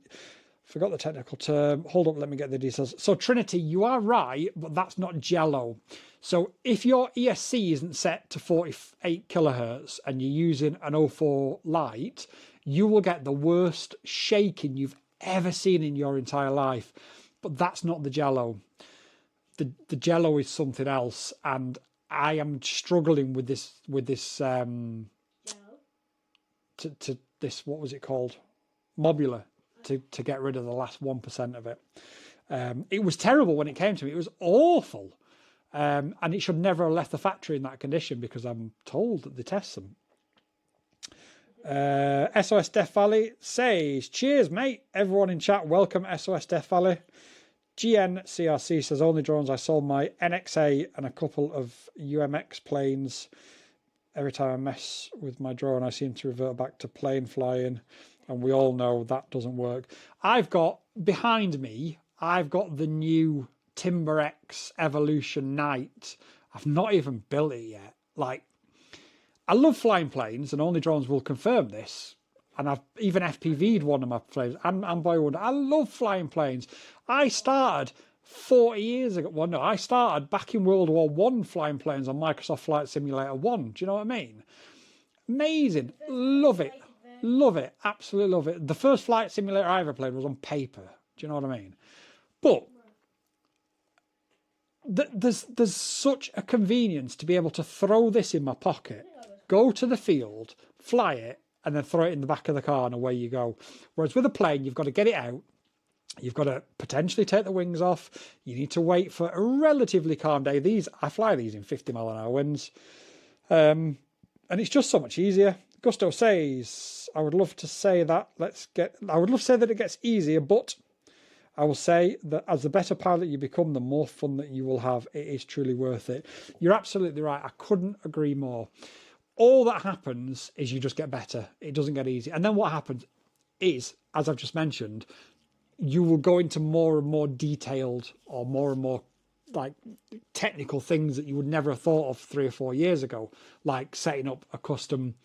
A: Forgot the technical term. Hold up, let me get the details. So Trinity, you are right, but that's not jello. So if your ESC isn't set to 48 kilohertz and you're using an 04 light, you will get the worst shaking you've ever seen in your entire life. But that's not the jello. The jello is something else, and I am struggling with this to this, what was it called, Mobula, to get rid of the last 1% of it. It was terrible when it came to me. It was awful, and it should never have left the factory in that condition because I'm told that they test them. SOS Death Valley says, cheers mate, everyone in chat, welcome SOS Death Valley. GNCRC says, only drones. I sold my NXA and a couple of UMX planes. Every time I mess with my drone, I seem to revert back to plane flying, and we all know that doesn't work. I've got, behind me, I've got the new Timber X Evolution Night. I've not even built it yet. Like, I love flying planes, and only drones will confirm this. And I've even FPV'd one of my planes. And Boy Wonder, I love flying planes. I started 40 years ago. Well, no, I started back in World War I flying planes on Microsoft Flight Simulator 1. Do you know what I mean? Amazing. Love it. Love it. Absolutely love it. The first flight simulator I ever played was on paper. Do you know what I mean? But there's such a convenience to be able to throw this in my pocket, go to the field, fly it, and then throw it in the back of the car and away you go. Whereas with a plane, you've got to get it out. You've got to potentially take the wings off. You need to wait for a relatively calm day. I fly these in 50-mile-an-hour winds. And it's just so much easier. Gusto says, I would love to say that it gets easier, but I will say that as the better pilot you become, the more fun that you will have. It is truly worth it. You're absolutely right. I couldn't agree more. All that happens is you just get better. It doesn't get easy. And then what happens is, as I've just mentioned, you will go into more and more detailed or more and more like technical things that you would never have thought of 3 or 4 years ago, like setting up a custom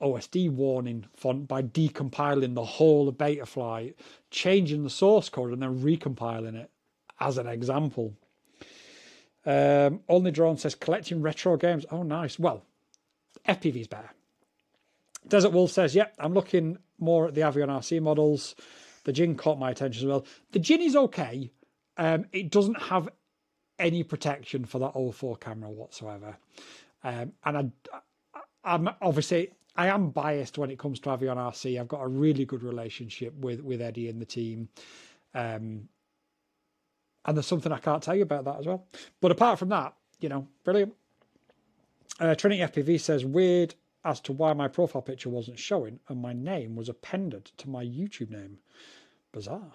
A: OSD warning font by decompiling the whole of Betaflight, changing the source code and then recompiling it, as an example. Only Drone says collecting retro games. Oh, nice. Well, FPV's better. Desert Wolf says, yep, I'm looking more at the Avion RC models. The Jin caught my attention as well. The Jin is okay. It doesn't have any protection for that 04 camera whatsoever. And I'm obviously, I am biased when it comes to Avion RC. I've got a really good relationship with Eddie and the team. And there's something I can't tell you about that as well. But apart from that, brilliant. Trinity FPV says, weird as to why my profile picture wasn't showing and my name was appended to my YouTube name. Bizarre.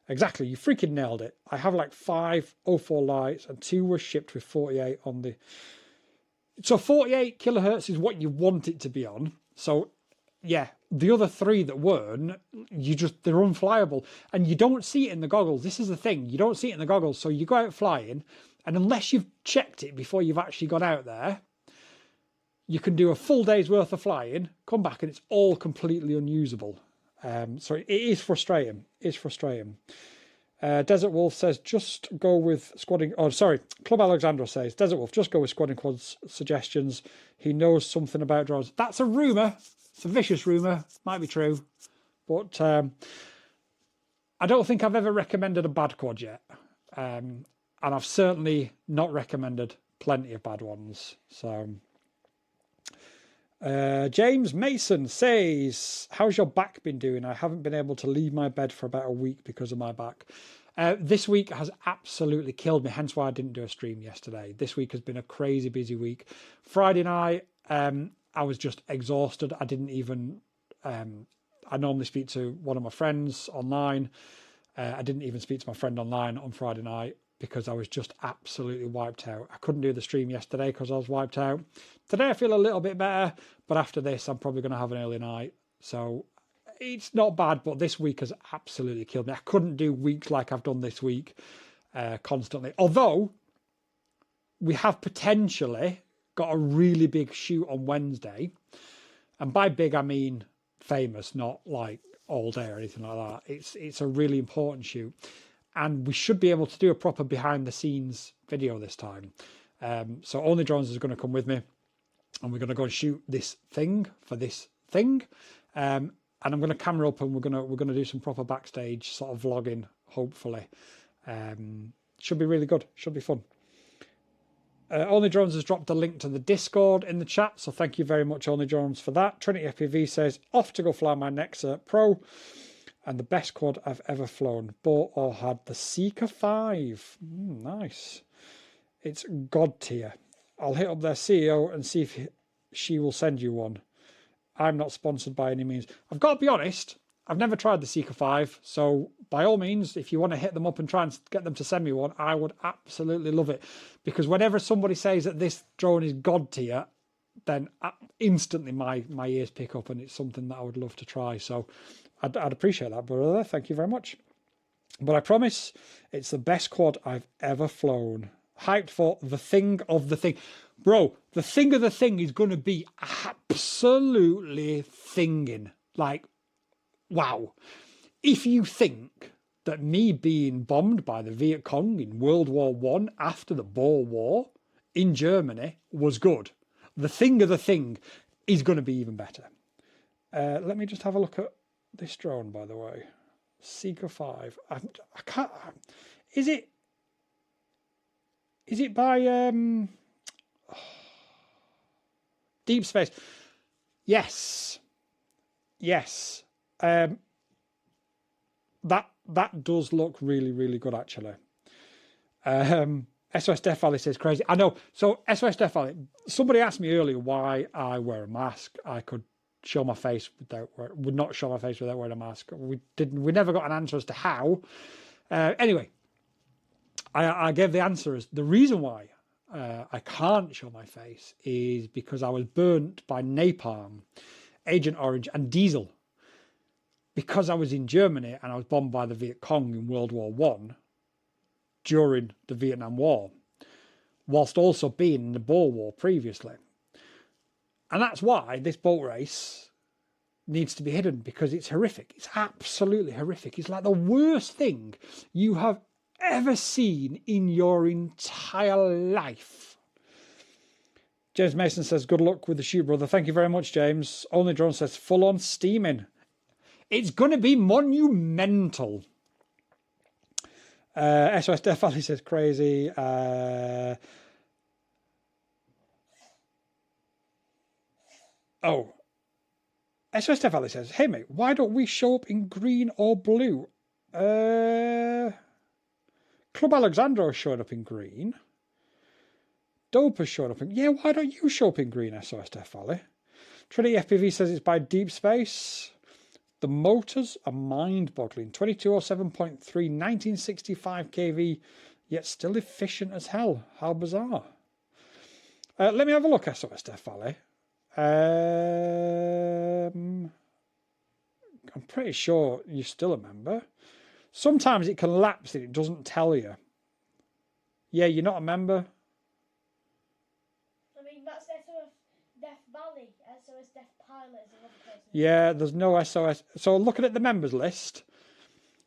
A: Exactly, you freaking nailed it. I have like 5 04 lights and 2 were shipped with 48 on the... So 48 kilohertz is what you want it to be on. So yeah, the other 3 that weren't, they're unflyable. And you don't see it in the goggles. This is the thing, you don't see it in the goggles. So you go out flying, and unless you've checked it before you've actually gone out there, you can do a full day's worth of flying, come back, and it's all completely unusable. So it is frustrating. It's frustrating. Desert Wolf says, just go with Squadding... Oh, sorry. Club Alexandra says, Desert Wolf, just go with Squadding Quad's suggestions. He knows something about drones. That's a rumour. It's a vicious rumour. Might be true. But I don't think I've ever recommended a bad quad yet. And I've certainly not recommended plenty of bad ones. So... James Mason says, how's your back been doing? I haven't been able to leave my bed for about a week because of my back. This week has absolutely killed me, hence why I didn't do a stream yesterday. This week has been a crazy busy week. Friday night, I was just exhausted. I didn't even... I normally speak to one of my friends online. I didn't even speak to my friend online on Friday night because I was just absolutely wiped out. I couldn't do the stream yesterday because I was wiped out. Today I feel a little bit better, but after this I'm probably going to have an early night. So it's not bad, but this week has absolutely killed me. I couldn't do weeks like I've done this week constantly. Although we have potentially got a really big shoot on Wednesday. And by big, I mean famous, not like all day or anything like that. It's a really important shoot. And we should be able to do a proper behind the scenes video this time. So Only Drones is going to come with me, and we're going to go and shoot this thing for this thing. And I'm going to camera up, and we're going to do some proper backstage sort of vlogging, hopefully. Should be really good. Should be fun. Only Drones has dropped a link to the Discord in the chat, so thank you very much, Only Drones, for that. Trinity FPV says, off to go fly my Nexa Pro, and the best quad I've ever flown. Bought or had the Seeker 5. Nice. It's God tier. I'll hit up their CEO and see if she will send you one. I'm not sponsored by any means. I've got to be honest, I've never tried the Seeker 5, so by all means, if you want to hit them up and try and get them to send me one, I would absolutely love it. Because whenever somebody says that this drone is God tier, then instantly my ears pick up, and it's something that I would love to try. So I'd appreciate that, brother. Thank you very much. But I promise it's the best quad I've ever flown. Hyped for the thing of the thing. Bro, the thing of the thing is going to be absolutely thinging. Like, wow. If you think that me being bombed by the Viet Cong in World War I after the Boer War in Germany was good, the thing of the thing is going to be even better. Let me just have a look at this drone, by the way. Seeker 5. I can't... Is it by Deep Space? Yes. Yes. That does look really, really good, actually. SOS Death Valley says crazy. I know. So SOS Death Valley, somebody asked me earlier why I wear a mask. I could show my face would not show my face without wearing a mask. We never got an answer as to how. Anyway, I gave the answer as the reason why I can't show my face is because I was burnt by napalm, Agent Orange, and diesel. Because I was in Germany and I was bombed by the Viet Cong in World War I during the Vietnam War, whilst also being in the Boer War previously. And that's why this boat race needs to be hidden, because it's horrific. It's absolutely horrific. It's like the worst thing you have ever seen in your entire life. James Mason says, good luck with the shoot, brother. Thank you very much, James. Only Drone says, full on steaming. It's going to be monumental. SOS Death Valley says crazy. SOS Death Valley says, hey mate, why don't we show up in green or blue? Club Alexandro is showing up in green. Dope has shown up in... Yeah, why don't you show up in green, SOS Death Valley? Trinity FPV says it's by Deep Space. The motors are mind-boggling. 2207.3, 1965 kV, yet still efficient as hell. How bizarre. Let me have a look, SOS Death Valley. I'm pretty sure you're still a member. Sometimes it can lapse and it doesn't tell you. Yeah, you're not a member.
B: I mean, that's SOS Death Valley. SOS Death Pilot is another person.
A: Yeah, there's no SOS. So looking at the members list,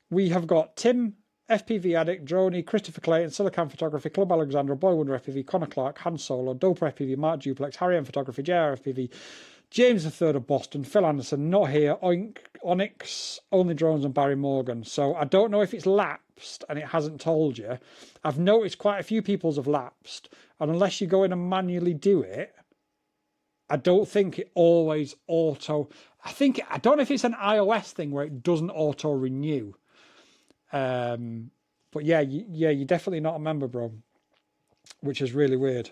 A: we have got Tim, FPV Addict, Droney, Christopher Clayton, Silicon Photography, Club Alexandra, Boy Wonder FPV, Connor Clark, Han Solo, Doper FPV, Mark Duplex, Harry M Photography, JR FPV, James III of Boston, Phil Anderson, not here, Oink, Onyx, Only Drones, and Barry Morgan. So I don't know if it's lapsed and it hasn't told you. I've noticed quite a few people's have lapsed, and unless you go in and manually do it, I don't think it always auto... I don't know if it's an iOS thing where it doesn't auto renew. But yeah, you're definitely not a member, bro, which is really weird.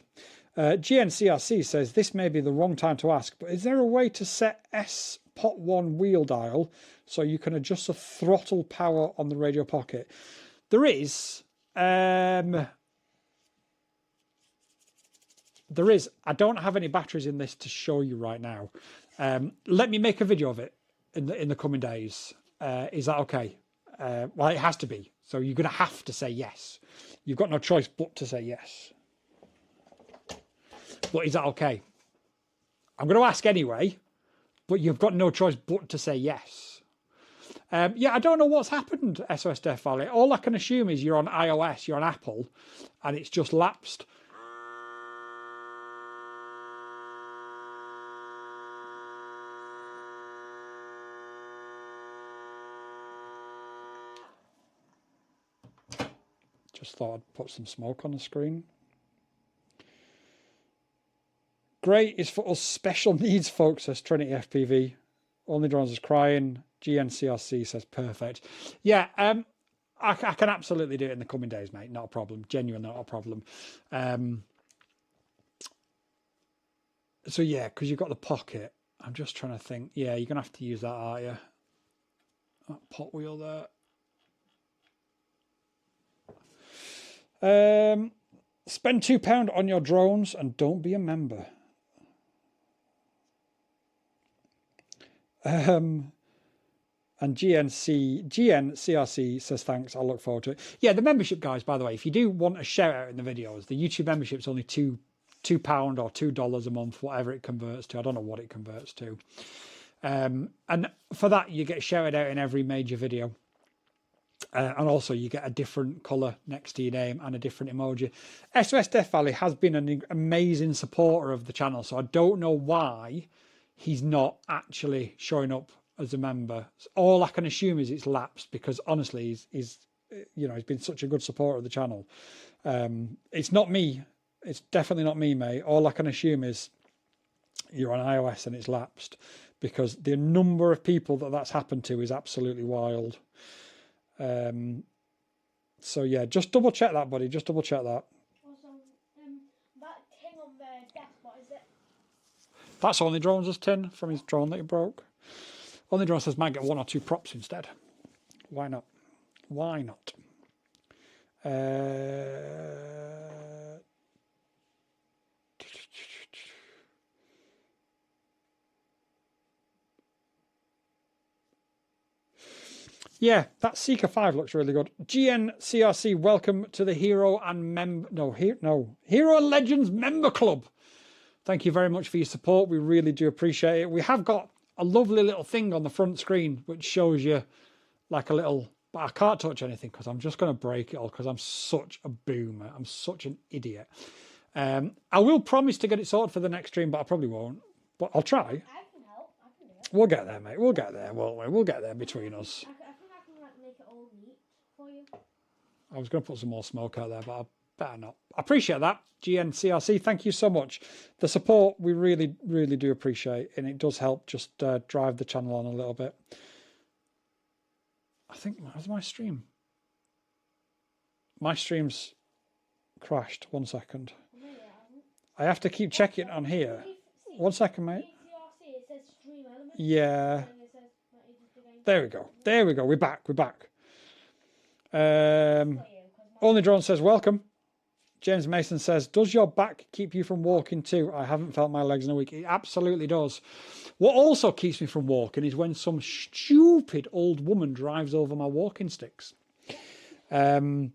A: GNCRC says, this may be the wrong time to ask, but is there a way to set S-Pot1 wheel dial so you can adjust the throttle power on the Radio Pocket? There is. There is. I don't have any batteries in this to show you right now. Let me make a video of it in the coming days. Is that okay? Well, it has to be. So you're going to have to say yes. You've got no choice but to say yes. But is that okay? I'm going to ask anyway, but you've got no choice but to say yes. Yeah, I don't know what's happened, SOS Death Valley. All I can assume is you're on iOS, you're on Apple, and it's just lapsed. Just thought I'd put some smoke on the screen. Great is for us special needs folks, says Trinity FPV. Only Drones is crying. GNCRC says perfect. Yeah, I can absolutely do it in the coming days, mate. Not a problem. Genuinely not a problem. So yeah, because you've got the pocket. I'm just trying to think. Yeah, you're going to have to use that, aren't you? That pot wheel there. Spend £2 on your drones and don't be a member. And GNCRC says thanks. I'll look forward to it. Yeah, the membership, guys, by the way, if you do want a shout out in the videos, the YouTube membership's only £2 or $2 a month, whatever it converts to. I don't know what it converts to. And for that, you get shouted out in every major video. And also you get a different colour next to your name and a different emoji. SOS Death Valley has been an amazing supporter of the channel, so I don't know why he's not actually showing up as a member. All I can assume is it's lapsed, because honestly, he's been such a good supporter of the channel. It's not me. It's definitely not me, mate. All I can assume is you're on iOS and it's lapsed, because the number of people that's happened to is absolutely wild. So yeah, just double check that, buddy. Just double check that.
B: Also, that thing on the desk, what is it?
A: That's Only Drones' tin from his drone that he broke. Only Drones says might get 1 or 2 props instead. Why not? Why not? Yeah, that Seeker 5 looks really good. GNCRC, welcome to the Hero and Hero and Legends member club. Thank you very much for your support. We really do appreciate it. We have got a lovely little thing on the front screen which shows you like a little, but I can't touch anything because I'm just going to break it all because I'm such a boomer. I'm such an idiot. I will promise to get it sorted for the next stream, but I probably won't. But I'll try.
B: I can help. I can do it.
A: We'll get there, mate. We'll get there, won't we? We'll get there between us.
B: I think I can make it all neat for you.
A: I was going to put some more smoke out there, but I better not. I appreciate that, GNCRC. Thank you so much. The support we really, really do appreciate, and it does help just drive the channel on a little bit. I think, how's my stream? My stream's crashed. 1 second.
B: No, it hasn't.
A: I have to keep checking on here. 1 second, mate.
B: it says stream elements.
A: Yeah.
B: And it says that you just again.
A: There we go. There we go. We're back. We're back. Only Drone says welcome. James Mason says, does your back keep you from walking too? I haven't felt my legs in a week. It absolutely does. What also keeps me from walking is when some stupid old woman drives over my walking sticks. But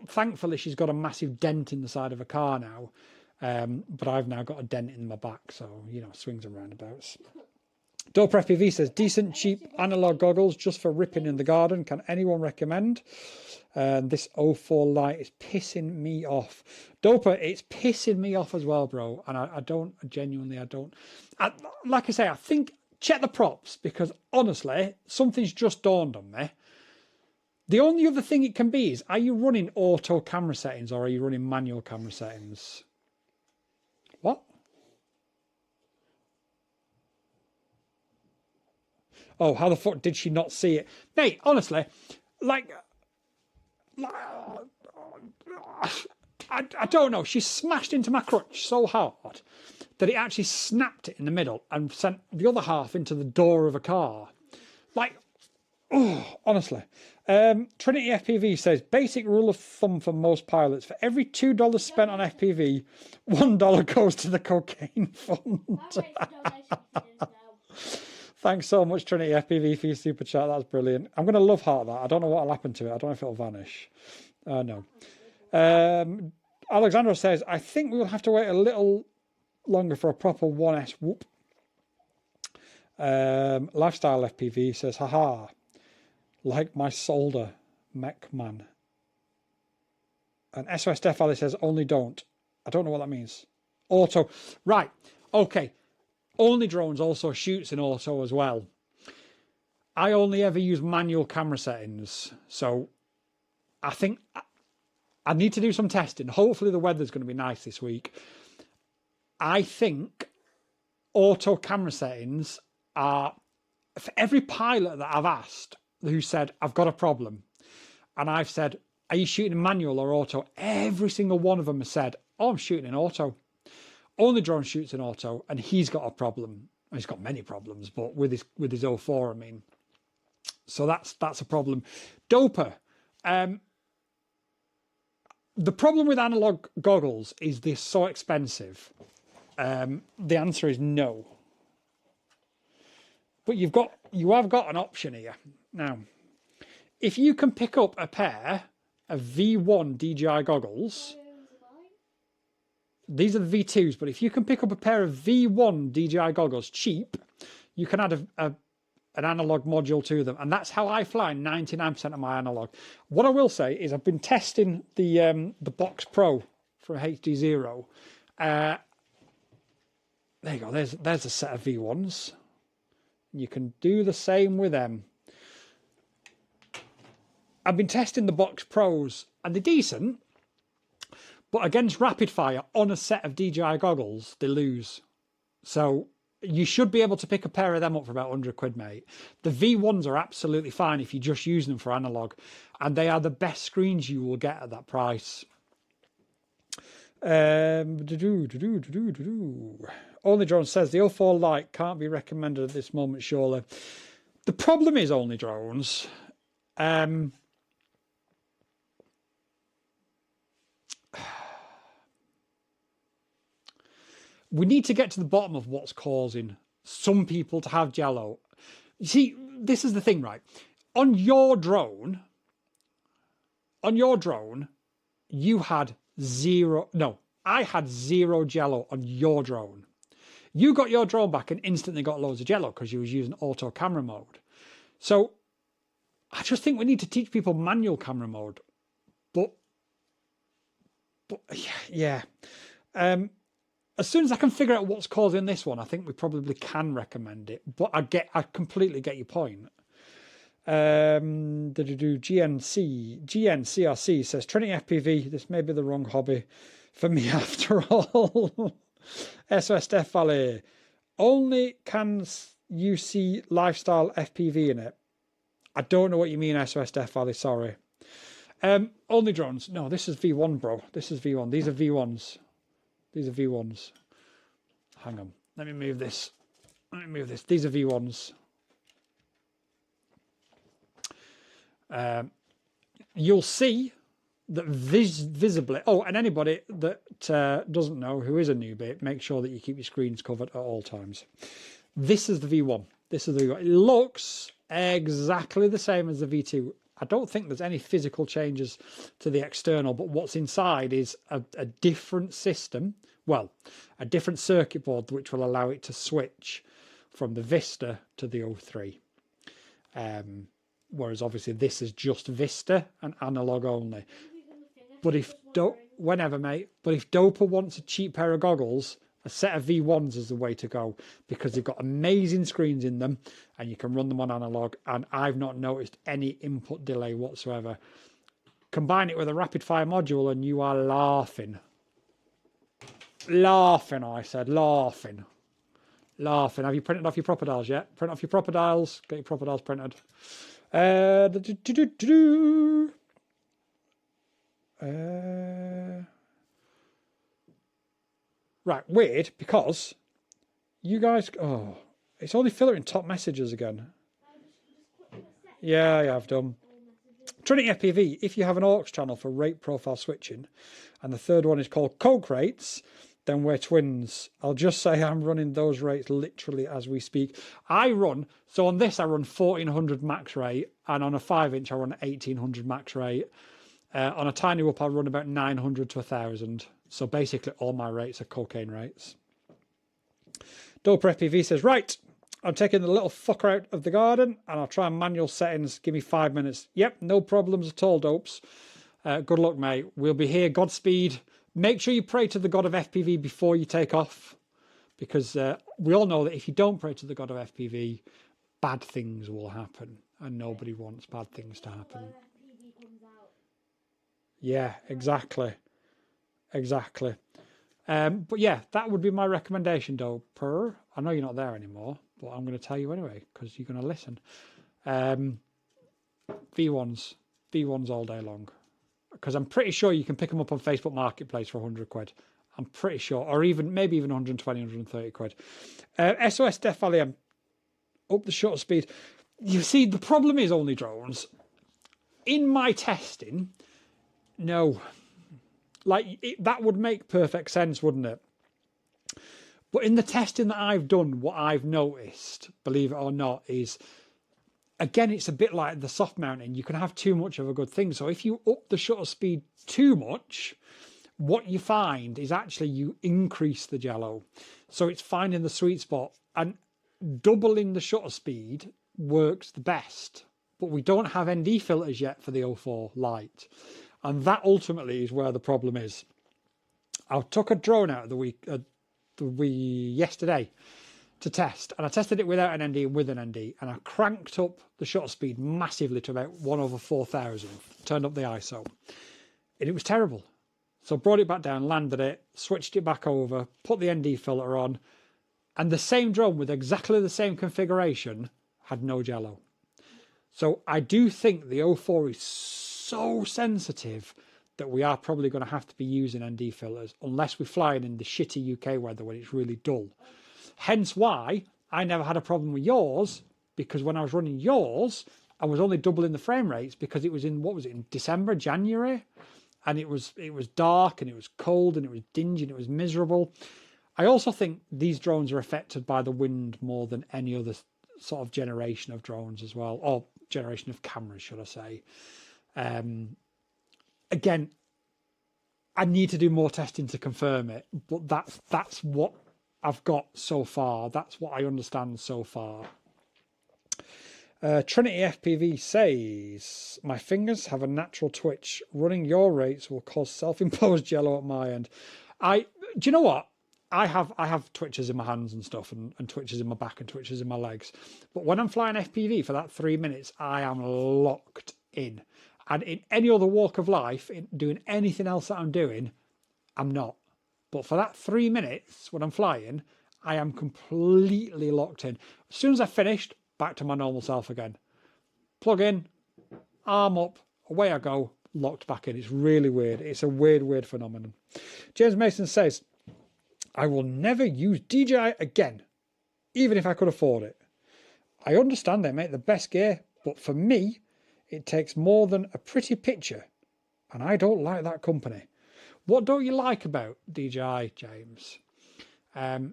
A: thankfully she's got a massive dent in the side of a car now. But I've now got a dent in my back, so, you know, swings and roundabouts. Dope FPV says, decent, cheap analog goggles just for ripping in the garden. Can anyone recommend? This 04 light is pissing me off. Doper, it's pissing me off as well, bro. And I don't, genuinely, I don't. Like I say, I think, check the props, because honestly, something's just dawned on me. The only other thing it can be is, are you running auto camera settings or are you running manual camera settings? What? Oh, how the fuck did she not see it? Mate, honestly, like I don't know. She smashed into my crutch so hard that it actually snapped it in the middle and sent the other half into the door of a car. Like, oh, honestly. Trinity FPV says, basic rule of thumb for most pilots, for every $2 spent on FPV, $1 goes to the cocaine fund. Thanks so much, Trinity FPV, for your super chat. That's brilliant. I'm going to love heart that. I don't know what will happen to it. I don't know if it'll vanish. No. Alexandra says, I think we will have to wait a little longer for a proper 1S whoop. Lifestyle FPV says, haha, like my solder, mech man. And SOS Death Valley says, only don't. I don't know what that means. Auto. Right. Okay. Only Drones also shoots in auto as well. I only ever use manual camera settings. So I think I need to do some testing. Hopefully the weather's going to be nice this week. I think auto camera settings are, for every pilot that I've asked who said, I've got a problem, and I've said, are you shooting in manual or auto? Every single one of them has said, oh, I'm shooting in auto. Only Drone shoots in auto, and he's got a problem. He's got many problems, but with his 04, I mean. So that's a problem. Doper. The problem with analog goggles is they're so expensive. The answer is no. But you have got an option here. Now, if you can pick up a pair of V1 DJI goggles, these are the V2s, but if you can pick up a pair of V1 DJI goggles cheap, you can add an analog module to them, and that's how I fly 99% of my analog. What I will say is I've been testing the Box Pro from HD0. There you go. There's a set of V1s. You can do the same with them. I've been testing the Box Pros, and they're decent, but against rapid fire on a set of DJI goggles, they lose. So you should be able to pick a pair of them up for about 100 quid, mate. The V1s are absolutely fine if you just use them for analog, and they are the best screens you will get at that price. Only Drone says the 04 Lite can't be recommended at this moment, surely. The problem is, Only Drones, we need to get to the bottom of what's causing some people to have jello. You see, this is the thing, right? On your drone, you had zero. No, I had zero jello on your drone. You got your drone back and instantly got loads of jello because you was using auto camera mode. So I just think we need to teach people manual camera mode. But yeah. As soon as I can figure out what's causing this one, I think we probably can recommend it. But I completely get your point. GNCRC says, Trinity FPV, this may be the wrong hobby for me after all. SOS Death Valley, only can you see lifestyle FPV in it? I don't know what you mean, SOS Death Valley, sorry. Only Drones. No, this is V1, bro. This is V1. These are V1s. These are V1s. Hang on. Let me move this. These are V1s. You'll see that visibly. Oh, and anybody that doesn't know, who is a newbie, make sure that you keep your screens covered at all times. This is the V1. This is the V1. It looks exactly the same as the V2. I don't think there's any physical changes to the external, but what's inside is a different system. Well, a different circuit board which will allow it to switch from the Vista to the 03. Whereas obviously this is just Vista and analog only. But whenever, mate. But if Doper wants a cheap pair of goggles, a set of V1s is the way to go, because they've got amazing screens in them and you can run them on analog, and I've not noticed any input delay whatsoever. Combine it with a rapid fire module and you are laughing. Laughing, I said, laughing. Laughing. Have you printed off your proper dials yet? Print off your proper dials. Get your proper dials printed. Right, weird, because you guys... Oh, it's only filtering top messages again. Yeah, I've done. Trinity FPV, if you have an aux channel for rate profile switching, and the third one is called Coke rates, then we're twins. I'll just say I'm running those rates literally as we speak. So on this I run 1400 max rate, and on a 5-inch I run 1800 max rate. On a tiny whoop, I'll run about 900 to 1,000. So basically, all my rates are cocaine rates. Doper FPV says, right, I'm taking the little fucker out of the garden and I'll try manual settings. Give me 5 minutes. Yep, no problems at all, Dopes. Good luck, mate. We'll be here. Godspeed. Make sure you pray to the god of FPV before you take off, because we all know that if you don't pray to the god of FPV, bad things will happen, and nobody wants bad things to happen. Yeah, exactly. Exactly. But yeah, that would be my recommendation, Doper. I know you're not there anymore, but I'm going to tell you anyway, because you're going to listen. V1s all day long. Because I'm pretty sure you can pick them up on Facebook Marketplace for 100 quid. I'm pretty sure. Or maybe even 120, 130 quid. SOS Death Valley, I'm up the shutter speed. You see, the problem is only drones. In my testing, no. That would make perfect sense, wouldn't it? But in the testing that I've done, what I've noticed, believe it or not, is, again, it's a bit like the soft mounting. You can have too much of a good thing. So if you up the shutter speed too much, what you find is actually you increase the jello. So it's finding the sweet spot, and doubling the shutter speed works the best. But we don't have ND filters yet for the 04 Lite. And that ultimately is where the problem is. I took a drone out of yesterday to test, and I tested it without an ND and with an ND, and I cranked up the shutter speed massively to about 1/4000, turned up the ISO, and it was terrible. So brought it back down, landed it, switched it back over, put the ND filter on, and the same drone with exactly the same configuration had no jello. So I do think the 04 is so sensitive that we are probably going to have to be using ND filters unless we're flying in the shitty UK weather when it's really dull. Hence why I never had a problem with yours, because when I was running yours, I was only doubling the frame rates because it was in December, January, and it was dark and it was cold and it was dingy and it was miserable. I also think these drones are affected by the wind more than any other sort of generation of drones as well, or generation of cameras, should I say. Again, I need to do more testing to confirm it, but that's what I've got so far. That's what I understand so far. Trinity FPV says, my fingers have a natural twitch. Running your rates will cause self-imposed jello at my end. Do you know what? I have twitches in my hands and stuff, and twitches in my back and twitches in my legs. But when I'm flying FPV for that 3 minutes, I am locked in. And in any other walk of life, in doing anything else that I'm doing, I'm not. But for that 3 minutes when I'm flying, I am completely locked in. As soon as I've finished, back to my normal self again. Plug in, arm up, away I go, locked back in. It's really weird. It's a weird phenomenon. James Mason says, I will never use DJI again, even if I could afford it. I understand they make the best gear, but for me, it takes more than a pretty picture, and I don't like that company. What don't you like about DJI, James? I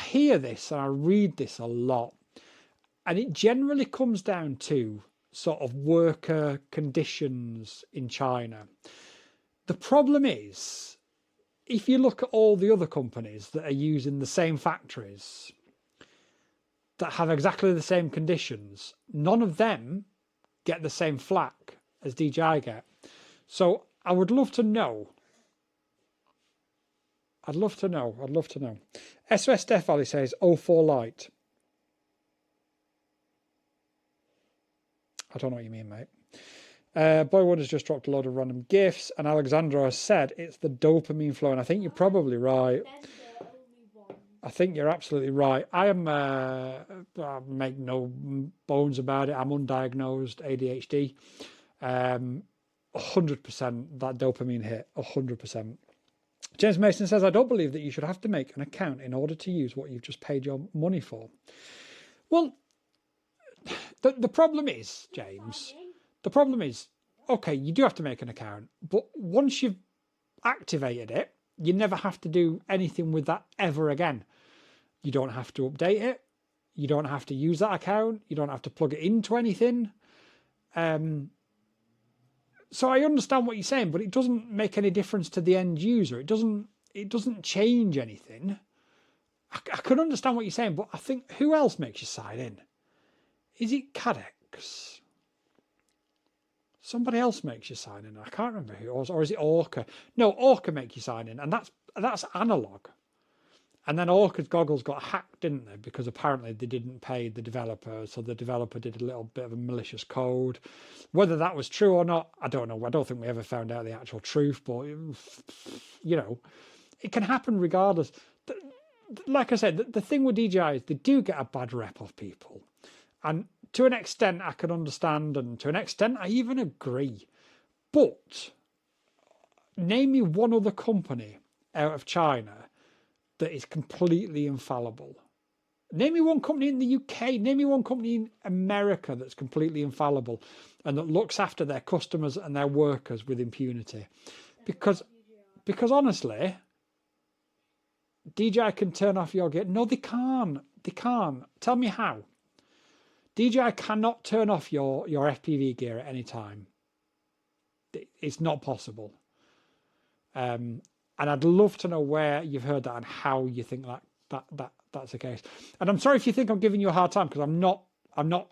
A: hear this and I read this a lot, and it generally comes down to sort of worker conditions in China. The problem is, if you look at all the other companies that are using the same factories that have exactly the same conditions, none of them get the same flack as DJI get. So I would love to know. I'd love to know. SOS Death Valley says 04 Lite. I don't know what you mean, mate. Boywood has just dropped a load of random gifts, and Alexandra has said it's the dopamine flow, and I think you're probably right. I think you're absolutely right. I make no bones about it. I'm undiagnosed ADHD. 100% that dopamine hit, 100%. James Mason says, I don't believe that you should have to make an account in order to use what you've just paid your money for. Well, the problem is, James, okay, you do have to make an account, but once you've activated it, you never have to do anything with that ever again. You don't have to update it. You don't have to use that account. You don't have to plug it into anything. So I understand what you're saying, but it doesn't make any difference to the end user. It doesn't change anything. I can understand what you're saying, but I think, who else makes you sign in? Is it Cadex? Somebody else makes you sign in. I can't remember who it was. Or is it Orca? No, Orca makes you sign in, and that's analog. And then Orca's goggles got hacked, didn't they? Because apparently they didn't pay the developer, so the developer did a little bit of a malicious code. Whether that was true or not, I don't know. I don't think we ever found out the actual truth, but, you know, it can happen regardless. Like I said, the thing with DJI is they do get a bad rep of people. And to an extent, I can understand, and to an extent, I even agree. But name me one other company out of China that is completely infallible. Name me one company in the UK, name me one company in America that's completely infallible and that looks after their customers and their workers with impunity. Because honestly, DJI can turn off your gear. No, they can't. They can't. Tell me how. DJI cannot turn off your FPV gear at any time. It's not possible. And I'd love to know where you've heard that and how you think that's the case. And I'm sorry if you think I'm giving you a hard time, because I'm not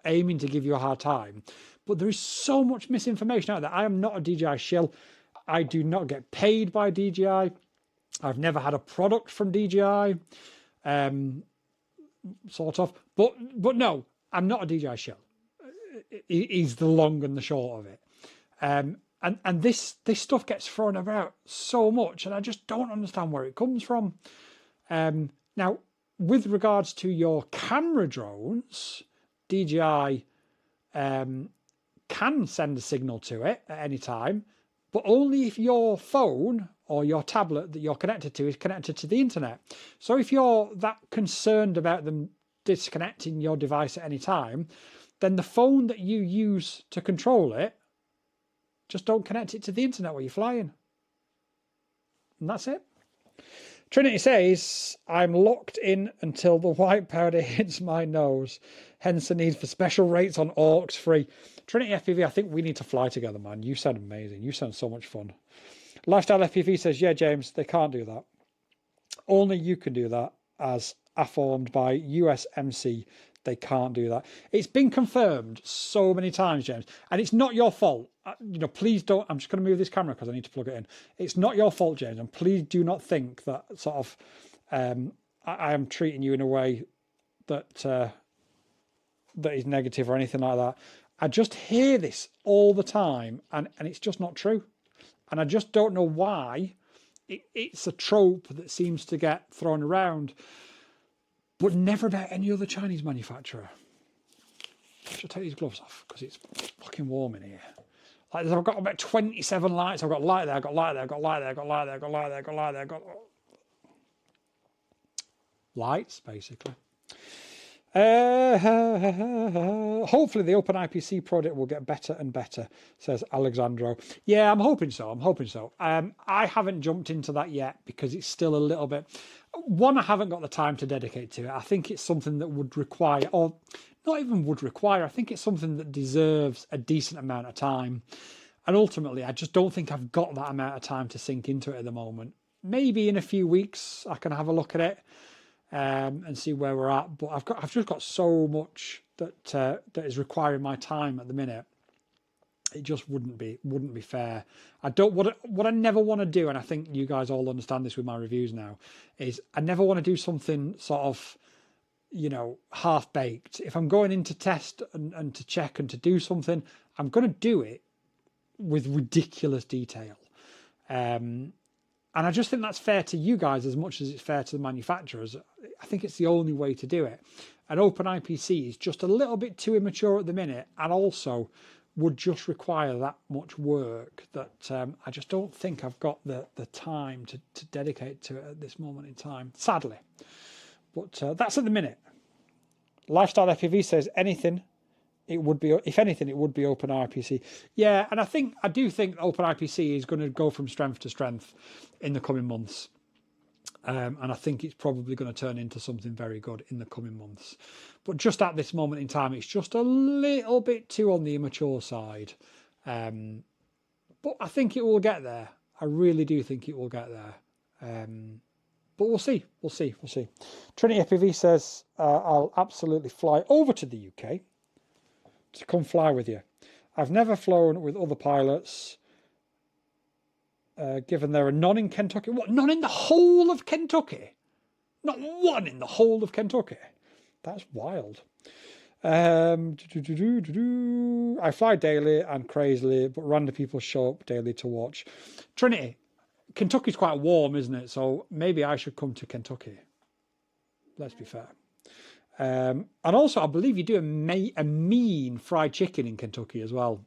A: aiming to give you a hard time. But there is so much misinformation out there. I am not a DJI shill. I do not get paid by DJI. I've never had a product from DJI, sort of. But no, I'm not a DJI shill. Is the long and the short of it. And this stuff gets thrown about so much, and I just don't understand where it comes from. Now, with regards to your camera drones, DJI can send a signal to it at any time, but only if your phone or your tablet that you're connected to is connected to the internet. So if you're that concerned about them disconnecting your device at any time, then the phone that you use to control it, just don't connect it to the internet while you're flying. And that's it. Trinity says, I'm locked in until the white powder hits my nose. Hence the need for special rates on AUX free. Trinity FPV, I think we need to fly together, man. You sound amazing. You sound so much fun. Lifestyle FPV says, yeah, James, they can't do that. Only you can do that, as affirmed by USMC. They can't do that. It's been confirmed so many times, James, and it's not your fault. Please don't. I'm just going to move this camera because I need to plug it in. It's not your fault, James, and please do not think that sort of I am treating you in a way that that is negative or anything like that. I just hear this all the time, and it's just not true. And I just don't know why it's a trope that seems to get thrown around, but never about any other Chinese manufacturer. I should take these gloves off because it's fucking warm in here. Like, I've got about 27 lights. I've got light there, I've got light there, I've got light there, I've got light there, I've got light there, I've got light there, I've got lights, basically. Hopefully the Open IPC product will get better and better, says Alexandro. Yeah, I'm hoping so. I haven't jumped into that yet because it's still a little bit... One, I haven't got the time to dedicate to it. I think it's something that would require, or not even would require, I think it's something that deserves a decent amount of time. And ultimately, I just don't think I've got that amount of time to sink into it at the moment. Maybe in a few weeks I can have a look at it and see where we're at. But I've just got so much that is requiring my time at the minute. It just wouldn't be fair. What I never want to do, and I think you guys all understand this with my reviews now, is I never want to do something sort of, half baked. If I'm going in to test and to check and to do something, I'm going to do it with ridiculous detail. And I just think that's fair to you guys as much as it's fair to the manufacturers. I think it's the only way to do it. And Open IPC is just a little bit too immature at the minute, and also would just require that much work that I just don't think I've got the time to dedicate to it at this moment in time, sadly. But that's at the minute. Lifestyle FPV says if anything, it would be Open IPC. Yeah, and I do think Open IPC is going to go from strength to strength in the coming months. And I think it's probably going to turn into something very good in the coming months. But just at this moment in time, it's just a little bit too on the immature side. But I think it will get there. I really do think it will get there. But we'll see. We'll see. We'll see. Trinity FPV says, I'll absolutely fly over to the UK to come fly with you. I've never flown with other pilots, given there are none in Kentucky. What? None in the whole of Kentucky? Not one in the whole of Kentucky? That's wild. I fly daily and crazily, but random people show up daily to watch. Trinity, Kentucky's quite warm, isn't it? So maybe I should come to Kentucky. Let's be fair. And also, I believe you do a mean fried chicken in Kentucky as well.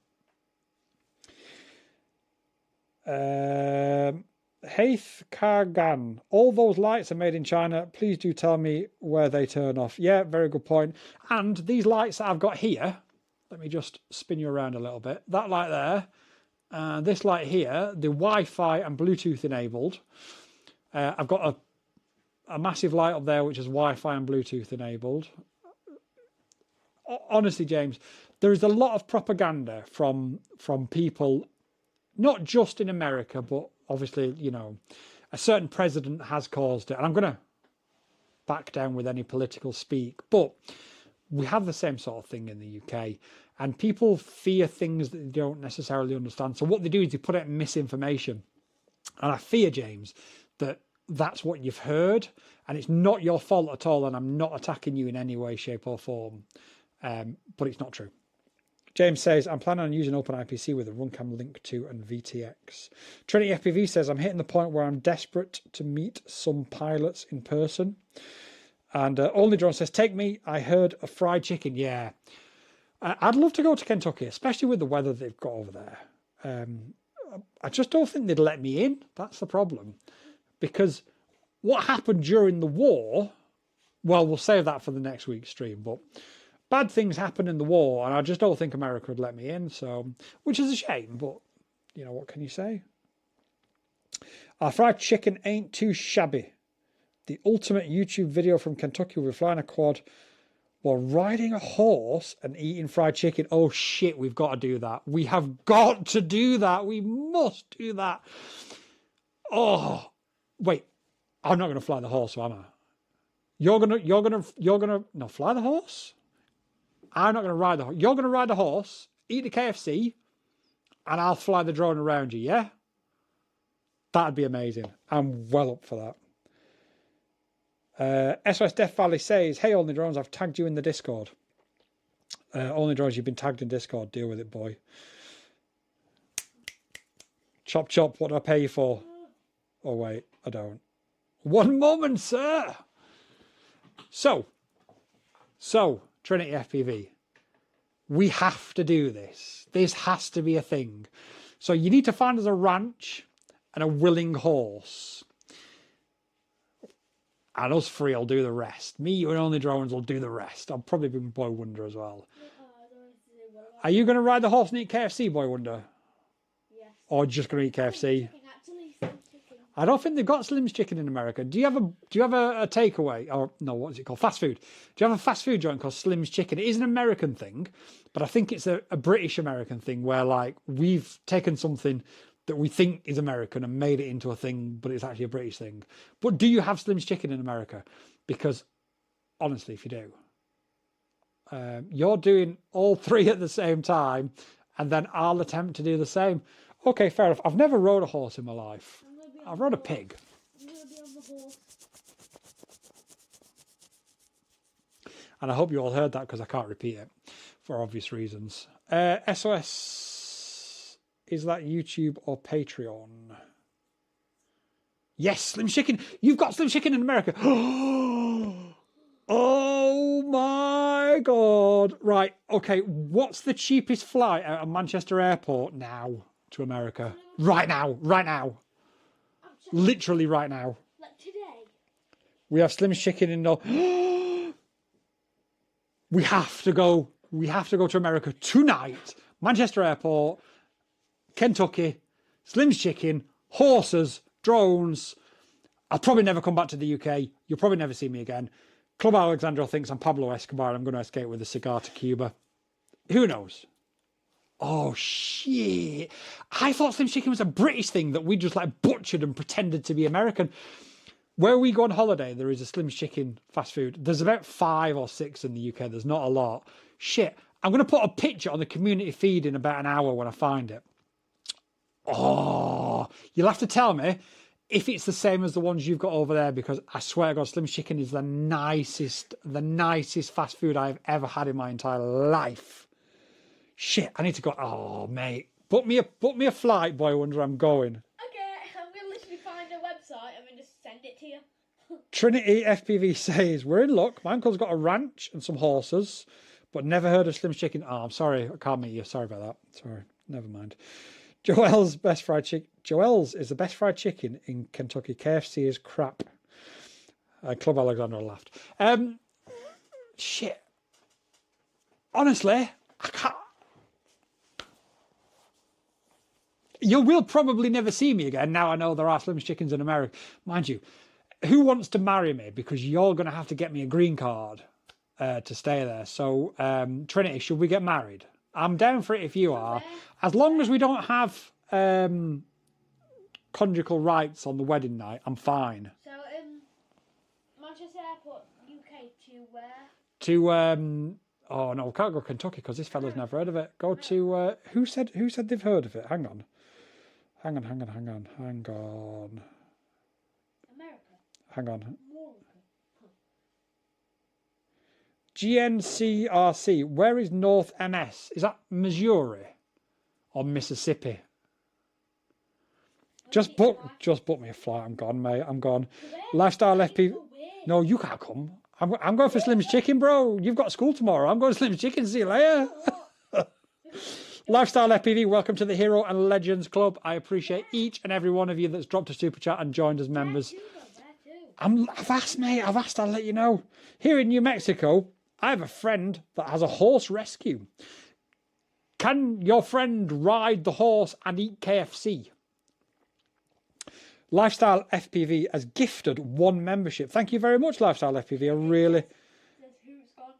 A: Heath Kargan, all those lights are made in China. Please do tell me where they turn off. Yeah, very good point. And these lights that I've got here, let me just spin you around a little bit. That light there, this light here, the Wi-Fi and Bluetooth enabled. I've got a massive light up there which is Wi-Fi and Bluetooth enabled. Honestly, James, there is a lot of propaganda from people, not just in America, but obviously, you know, a certain president has caused it. And I'm going to back down with any political speak, but we have the same sort of thing in the UK. And people fear things that they don't necessarily understand. So what they do is they put out misinformation. And I fear, James, that that's what you've heard. And it's not your fault at all. And I'm not attacking you in any way, shape or form. But it's not true. James says, I'm planning on using OpenIPC with a Runcam Link 2 and VTX. Trinity FPV says, I'm hitting the point where I'm desperate to meet some pilots in person. And Only Drone says, take me. I heard a fried chicken. Yeah. I'd love to go to Kentucky, especially with the weather they've got over there. I just don't think they'd let me in. That's the problem. Because what happened during the war, well, we'll save that for the next week's stream, but bad things happen in the war, and I just don't think America would let me in, so, which is a shame, but, you know, what can you say? Our fried chicken ain't too shabby. The ultimate YouTube video from Kentucky with flying a quad while riding a horse and eating fried chicken. Oh shit, we've got to do that. We have got to do that. We must do that. Oh, wait, I'm not going to fly the horse, am I? You're gonna, no, fly the horse? I'm not going to ride the horse. You're going to ride the horse, eat the KFC, and I'll fly the drone around you, yeah? That'd be amazing. I'm well up for that. SOS Death Valley says, hey, Only Drones, I've tagged you in the Discord. Only Drones, you've been tagged in Discord. Deal with it, boy. Chop, chop, what do I pay you for? Oh, wait, I don't. One moment, sir. So, Trinity FPV, we have to do this. This has to be a thing. So you need to find us a ranch and a willing horse. And us three will do the rest. Me, you, and Only Drones will do the rest. I'll probably bring Boy Wonder as well. Are you going to ride the horse and eat KFC, Boy Wonder?
B: Yes.
A: Or just going to eat KFC? I don't think they've got Slim's Chicken in America. Do you have a takeaway? Or no, what is it called? Fast food. Do you have a fast food joint called Slim's Chicken? It is an American thing, but I think it's a British American thing where, like, we've taken something that we think is American and made it into a thing, but it's actually a British thing. But do you have Slim's Chicken in America? Because honestly, if you do, you're doing all three at the same time, and then I'll attempt to do the same. Okay, fair enough. I've never rode a horse in my life. I've rode a pig.
B: I'm going to be on the horse.
A: And I hope you all heard that because I can't repeat it for obvious reasons. SOS, is that YouTube or Patreon? Yes, Slim Chicken. You've got Slim Chicken in America. Oh my God. Right, okay. What's the cheapest flight out of Manchester Airport now to America? Right now. Literally right now.
B: Like today?
A: We have Slim's Chicken in the... We have to go to America tonight. Manchester Airport, Kentucky, Slim's Chicken, horses, drones. I'll probably never come back to the UK. You'll probably never see me again. Club Alexandra thinks I'm Pablo Escobar and I'm going to escape with a cigar to Cuba. Who knows? Oh, shit. I thought Slim Chicken was a British thing that we just like butchered and pretended to be American. Where we go on holiday, there is a Slim Chicken fast food. There's about 5 or 6 in the UK. There's not a lot. Shit. I'm going to put a picture on the community feed in about an hour when I find it. Oh, you'll have to tell me if it's the same as the ones you've got over there, because I swear to God, Slim Chicken is the nicest fast food I've ever had in my entire life. Shit, I need to go. Oh, mate, book me a flight, boy. Wonder I'm going.
B: Okay, I'm gonna literally find a website and then just send it to you.
A: Trinity FPV says we're in luck. My uncle's got a ranch and some horses, but never heard of Slim Chicken. Oh, I'm sorry, I can't meet you. Sorry about that. Sorry, never mind. Joel's best fried chicken. Joel's is the best fried chicken in Kentucky. KFC is crap. Club Alexandra laughed. Shit. Honestly, I can't. You will probably never see me again. Now I know there are Slim Chickens in America. Mind you, who wants to marry me? Because you're going to have to get me a green card to stay there. So, Trinity, should we get married? I'm down for it if you are. As long as we don't have conjugal rights on the wedding night, I'm fine.
B: So, Manchester Airport, UK, to where?
A: To, oh no, we can't go Kentucky because this fella's never heard of it. Go to, who said they've heard of it? Hang on.
B: America.
A: Hang on. GNCRC. Where is North MS? Is that Missouri or Mississippi? Just book me a flight. I'm gone, mate. I'm gone. Lifestyle FPV. No, you can't come. I'm going for Slim's Chicken, bro. You've got school tomorrow. I'm going to Slim's Chicken. See you later. Lifestyle FPV, welcome to the Hero and Legends Club. I appreciate each and every one of you that's dropped a super chat and joined as members. I've asked, mate. I'll let you know. Here in New Mexico, I have a friend that has a horse rescue. Can your friend ride the horse and eat KFC? Lifestyle FPV has gifted 1 membership. Thank you very much, Lifestyle FPV. I really...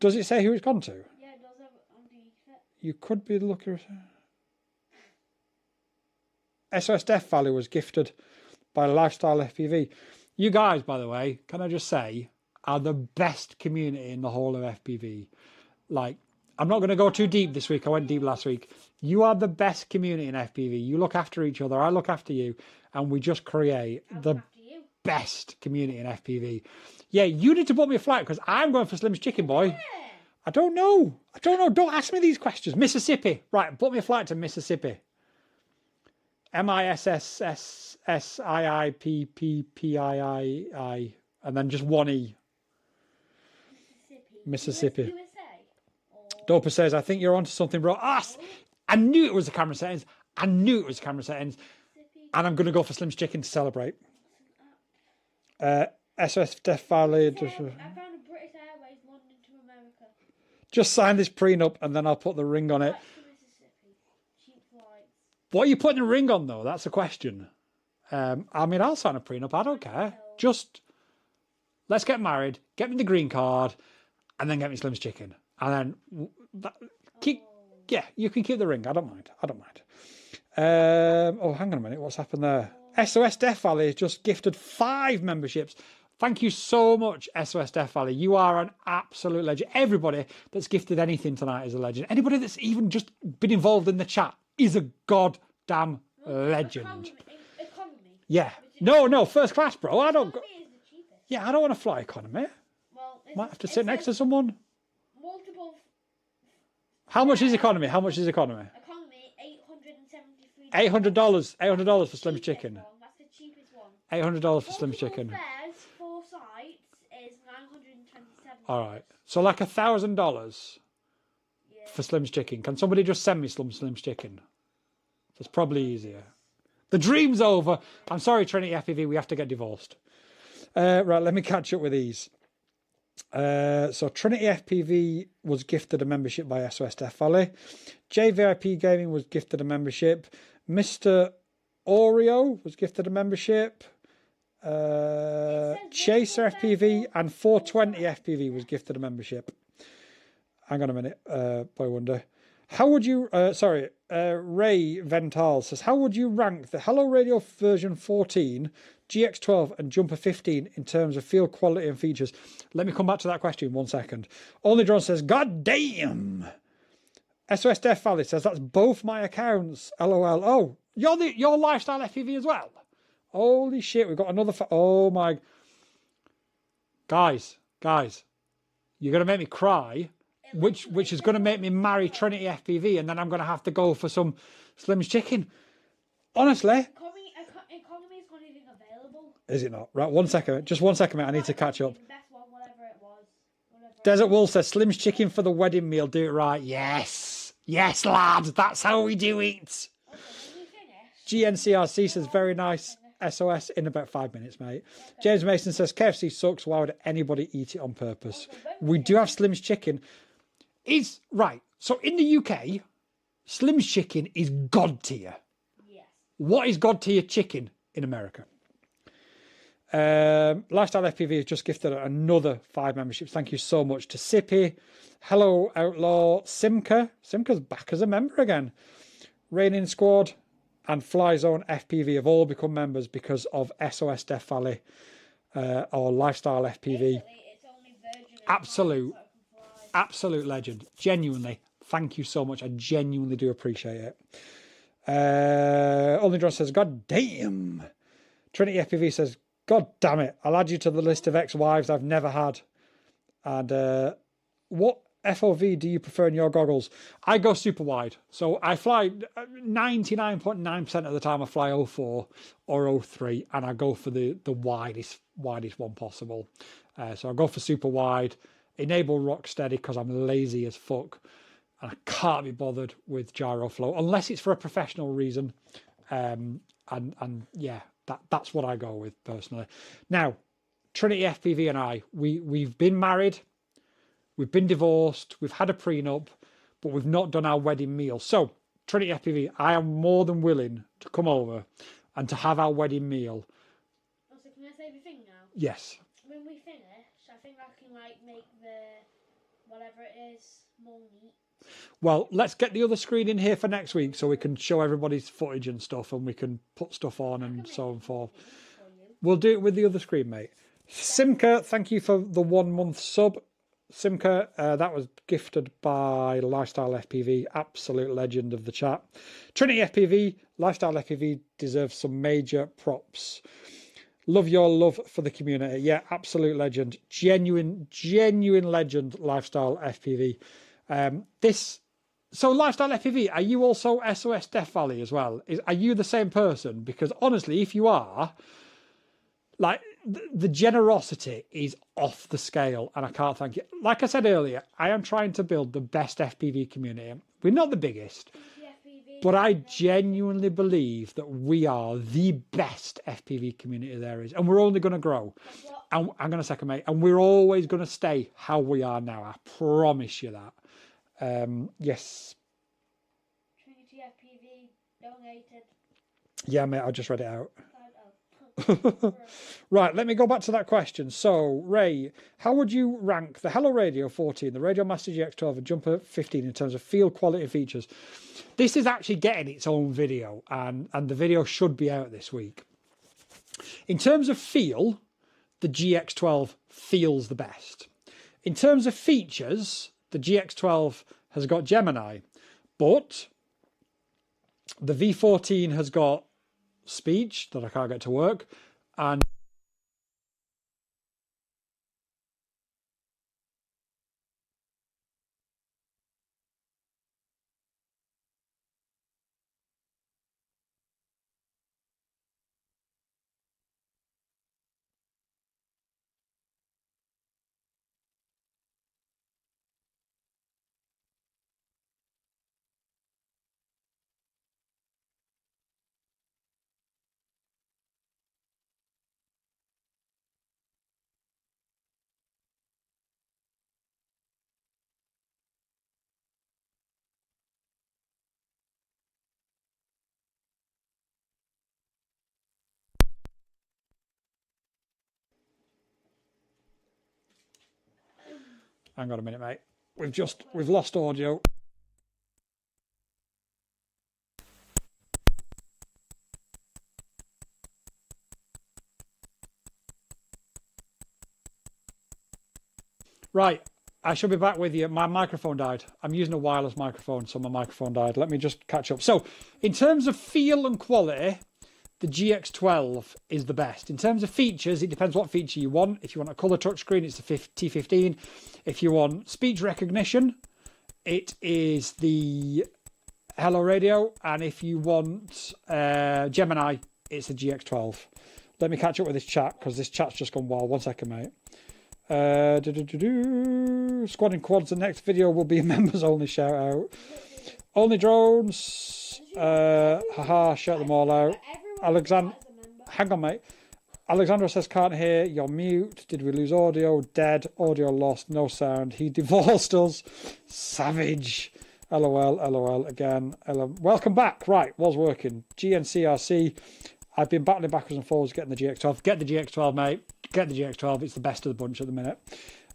A: Does it say who it's gone to?
B: Yeah, it does have underneath it.
A: You could be looking at... SOS Death Valley was gifted by Lifestyle FPV. You guys, by the way, can I just say, are the best community in the whole of FPV. Like, I'm not going to go too deep this week. I went deep last week. You are the best community in FPV. You look after each other. I look after you. And we just create the best community in FPV. Yeah, you need to book me a flight because I'm going for Slim's Chicken, boy. Yeah. I don't know. Don't ask me these questions. Mississippi. Right, book me a flight to Mississippi. MISSIIPPPII. And then just 1 E. Mississippi.
B: USA?
A: Doper says, I think you're onto something, bro. I knew it was the camera settings. And I'm going to go for Slim's Chicken to celebrate. SOS Death Valley.
B: I found a British Airways London to America.
A: Just sign this prenup and then I'll put the ring on it.
B: Cheap flights.
A: What are you putting a ring on, though? That's a question. I mean, I'll sign a prenup. I don't care. Just let's get married, get me the green card, and then get me Slim's Chicken. And then yeah, you can keep the ring. I don't mind. Oh, hang on a minute. What's happened there? SOS Death Valley has just gifted 5 memberships. Thank you so much, SOS Death Valley. You are an absolute legend. Everybody that's gifted anything tonight is a legend. Anybody that's even just been involved in the chat is a goddamn legend.
B: Economy.
A: Yeah. No, first class, bro. I don't.
B: Economy is the cheapest.
A: Yeah, I don't want to fly economy.
B: Well,
A: Might have to sit next to someone.
B: Multiple.
A: How much is economy?
B: Economy, $873.
A: $800 for Slim's Chicken.
B: That's the cheapest one.
A: $800 for Slim's Chicken.
B: Fares, 4 sites is $927.
A: All right. So like $1,000 for Slim's Chicken. Can somebody just send me some Slim's Chicken? That's probably easier. The dream's over. I'm sorry, Trinity FPV. We have to get divorced. Right. Let me catch up with these. So Trinity FPV was gifted a membership by SOS Death Valley. JVIP Gaming was gifted a membership. Mr. Oreo was gifted a membership. Chaser FPV and 420 FPV was gifted a membership. Hang on a minute, Boy Wonder. How would you, Ray Vental says, how would you rank the Hello Radio version 14, GX12 and Jumper 15 in terms of field quality and features? Let me come back to that question in 1 second. Only Drone says, God damn. SOS Death Valley says, that's both my accounts. LOL. Oh, your lifestyle FPV as well? Holy shit, we've got another, oh my. Guys, you're going to make me cry. Which is going to make me marry Trinity FPV, and then I'm going to have to go for some Slim's chicken. Honestly.
B: Economy is not even available.
A: Is it not? Right, 1 second. Just 1 second, mate. I need to catch up.
B: The best one, whatever it was.
A: Desert Wolf says, Slim's chicken for the wedding meal. Do it right. Yes. Yes, lads. That's how we do it.
B: Okay, when we finish.
A: GNCRC says, very nice. SOS in about 5 minutes, mate. Okay. James Mason says, KFC sucks. Why would anybody eat it on purpose? Okay, we do have Slim's chicken. Is right. So in the UK, Slim's chicken is God tier.
B: Yes.
A: What is God tier chicken in America? Lifestyle FPV has just gifted another 5 memberships. Thank you so much to Sippy. Hello, Outlaw. Simca. Simca's back as a member again. Raining Squad and Fly Zone FPV have all become members because of SOS Death Valley or Lifestyle FPV.
B: Basically, it's only Virgin
A: Absolute legend. Genuinely, thank you so much. I genuinely do appreciate it. Only Drone says, God damn. Trinity FPV says, God damn it. I'll add you to the list of ex-wives I've never had. And what FOV do you prefer in your goggles? I go super wide. So I fly 99.9% of the time I fly 04 or 03, and I go for the widest one possible. So I go for super wide. Enable rock steady because I'm lazy as fuck and I can't be bothered with gyro flow unless it's for a professional reason. And yeah, that's what I go with personally. Now, Trinity FPV and I, we've been married, we've been divorced, we've had a prenup, but we've not done our wedding meal. So Trinity FPV, I am more than willing to come over and to have our wedding meal.
B: Also, can I say the thing now?
A: Yes.
B: When we finish, I think I can make the whatever it is more neat.
A: Well, let's get the other screen in here for next week so we can show everybody's footage and stuff, and we can put stuff on and so on forth. We'll do it with the other screen, mate. Simca, thank you for the 1 month sub. Simca, that was gifted by Lifestyle FPV, absolute legend of the chat. Trinity FPV, Lifestyle FPV deserves some major props. Love your love for the community. Yeah, absolute legend. Genuine legend, Lifestyle FPV. So Lifestyle FPV, are you also SOS Death Valley as well? Are you the same person? Because honestly, if you are, like, the generosity is off the scale, and I can't thank you. Like I said earlier, I am trying to build the best FPV community. We're not the biggest, but I genuinely believe that we are the best FPV community there is, and we're only going to grow. And I'm going to second, mate, and we're always going to stay how we are now. I promise you that. Yes.
B: Trinity FPV donated.
A: Yeah, mate, I just read it out. Right, let me go back to that question. So, Ray, how would you rank the Hello Radio 14, the Radio Master GX12 and Jumper 15 in terms of field quality features? This is actually getting its own video, and the video should be out this week. In terms of feel, the GX12 feels the best. In terms of features, the GX12 has got Gemini, but the V14 has got speech that I can't get to work, and hang on a minute, mate. We've lost audio. Right, I should be back with you. My microphone died. I'm using a wireless microphone, so my microphone died. Let me just catch up. So, in terms of feel and quality, the GX12 is the best. In terms of features, it depends what feature you want. If you want a colour touchscreen, it's the T15. If you want speech recognition, it is the Hello Radio. And if you want Gemini, it's the GX12. Let me catch up with this chat, because this chat's just gone wild. 1 second, mate. Squad and quads. The next video will be a members only shout out. Only drones. Haha, shout them all out. Alexander, hang on, mate. Alexandra says can't hear. You're mute. Did we lose audio? Dead. Audio lost. No sound. He divorced us. Savage. LOL. LOL again. Welcome back. Right, was working. GNCRC. I've been battling backwards and forwards getting the GX12. Get the GX12, mate. Get the GX12. It's the best of the bunch at the minute.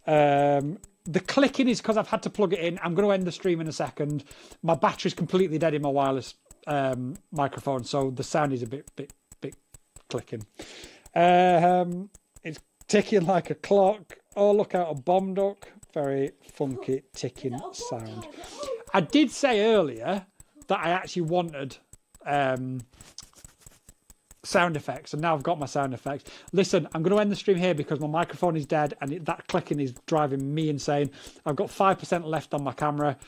A: The clicking is because I've had to plug it in. I'm going to end the stream in a second. My battery's completely dead in my wireless microphone, so the sound is a bit clicking. It's ticking like a clock. Oh, look out, a bomb duck. Very funky ticking sound. I did say earlier that I actually wanted sound effects, and now I've got my sound effects. Listen, I'm going to end the stream here because my microphone is dead and that clicking is driving me insane. I've got 5% left on my camera.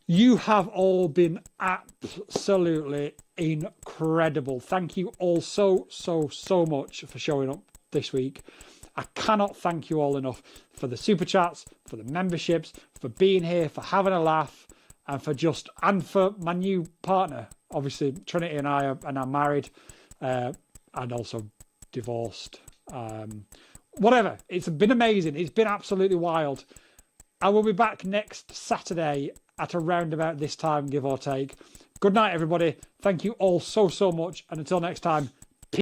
A: You have all been absolutely incredible. Thank you all so much for showing up this week. I cannot thank you all enough for the super chats, for the memberships, for being here, for having a laugh, and for my new partner. Obviously, Trinity and I are married. And also divorced. Whatever. It's been amazing. It's been absolutely wild. I will be back next Saturday at around about this time, give or take. Good night, everybody. Thank you all so much. And until next time,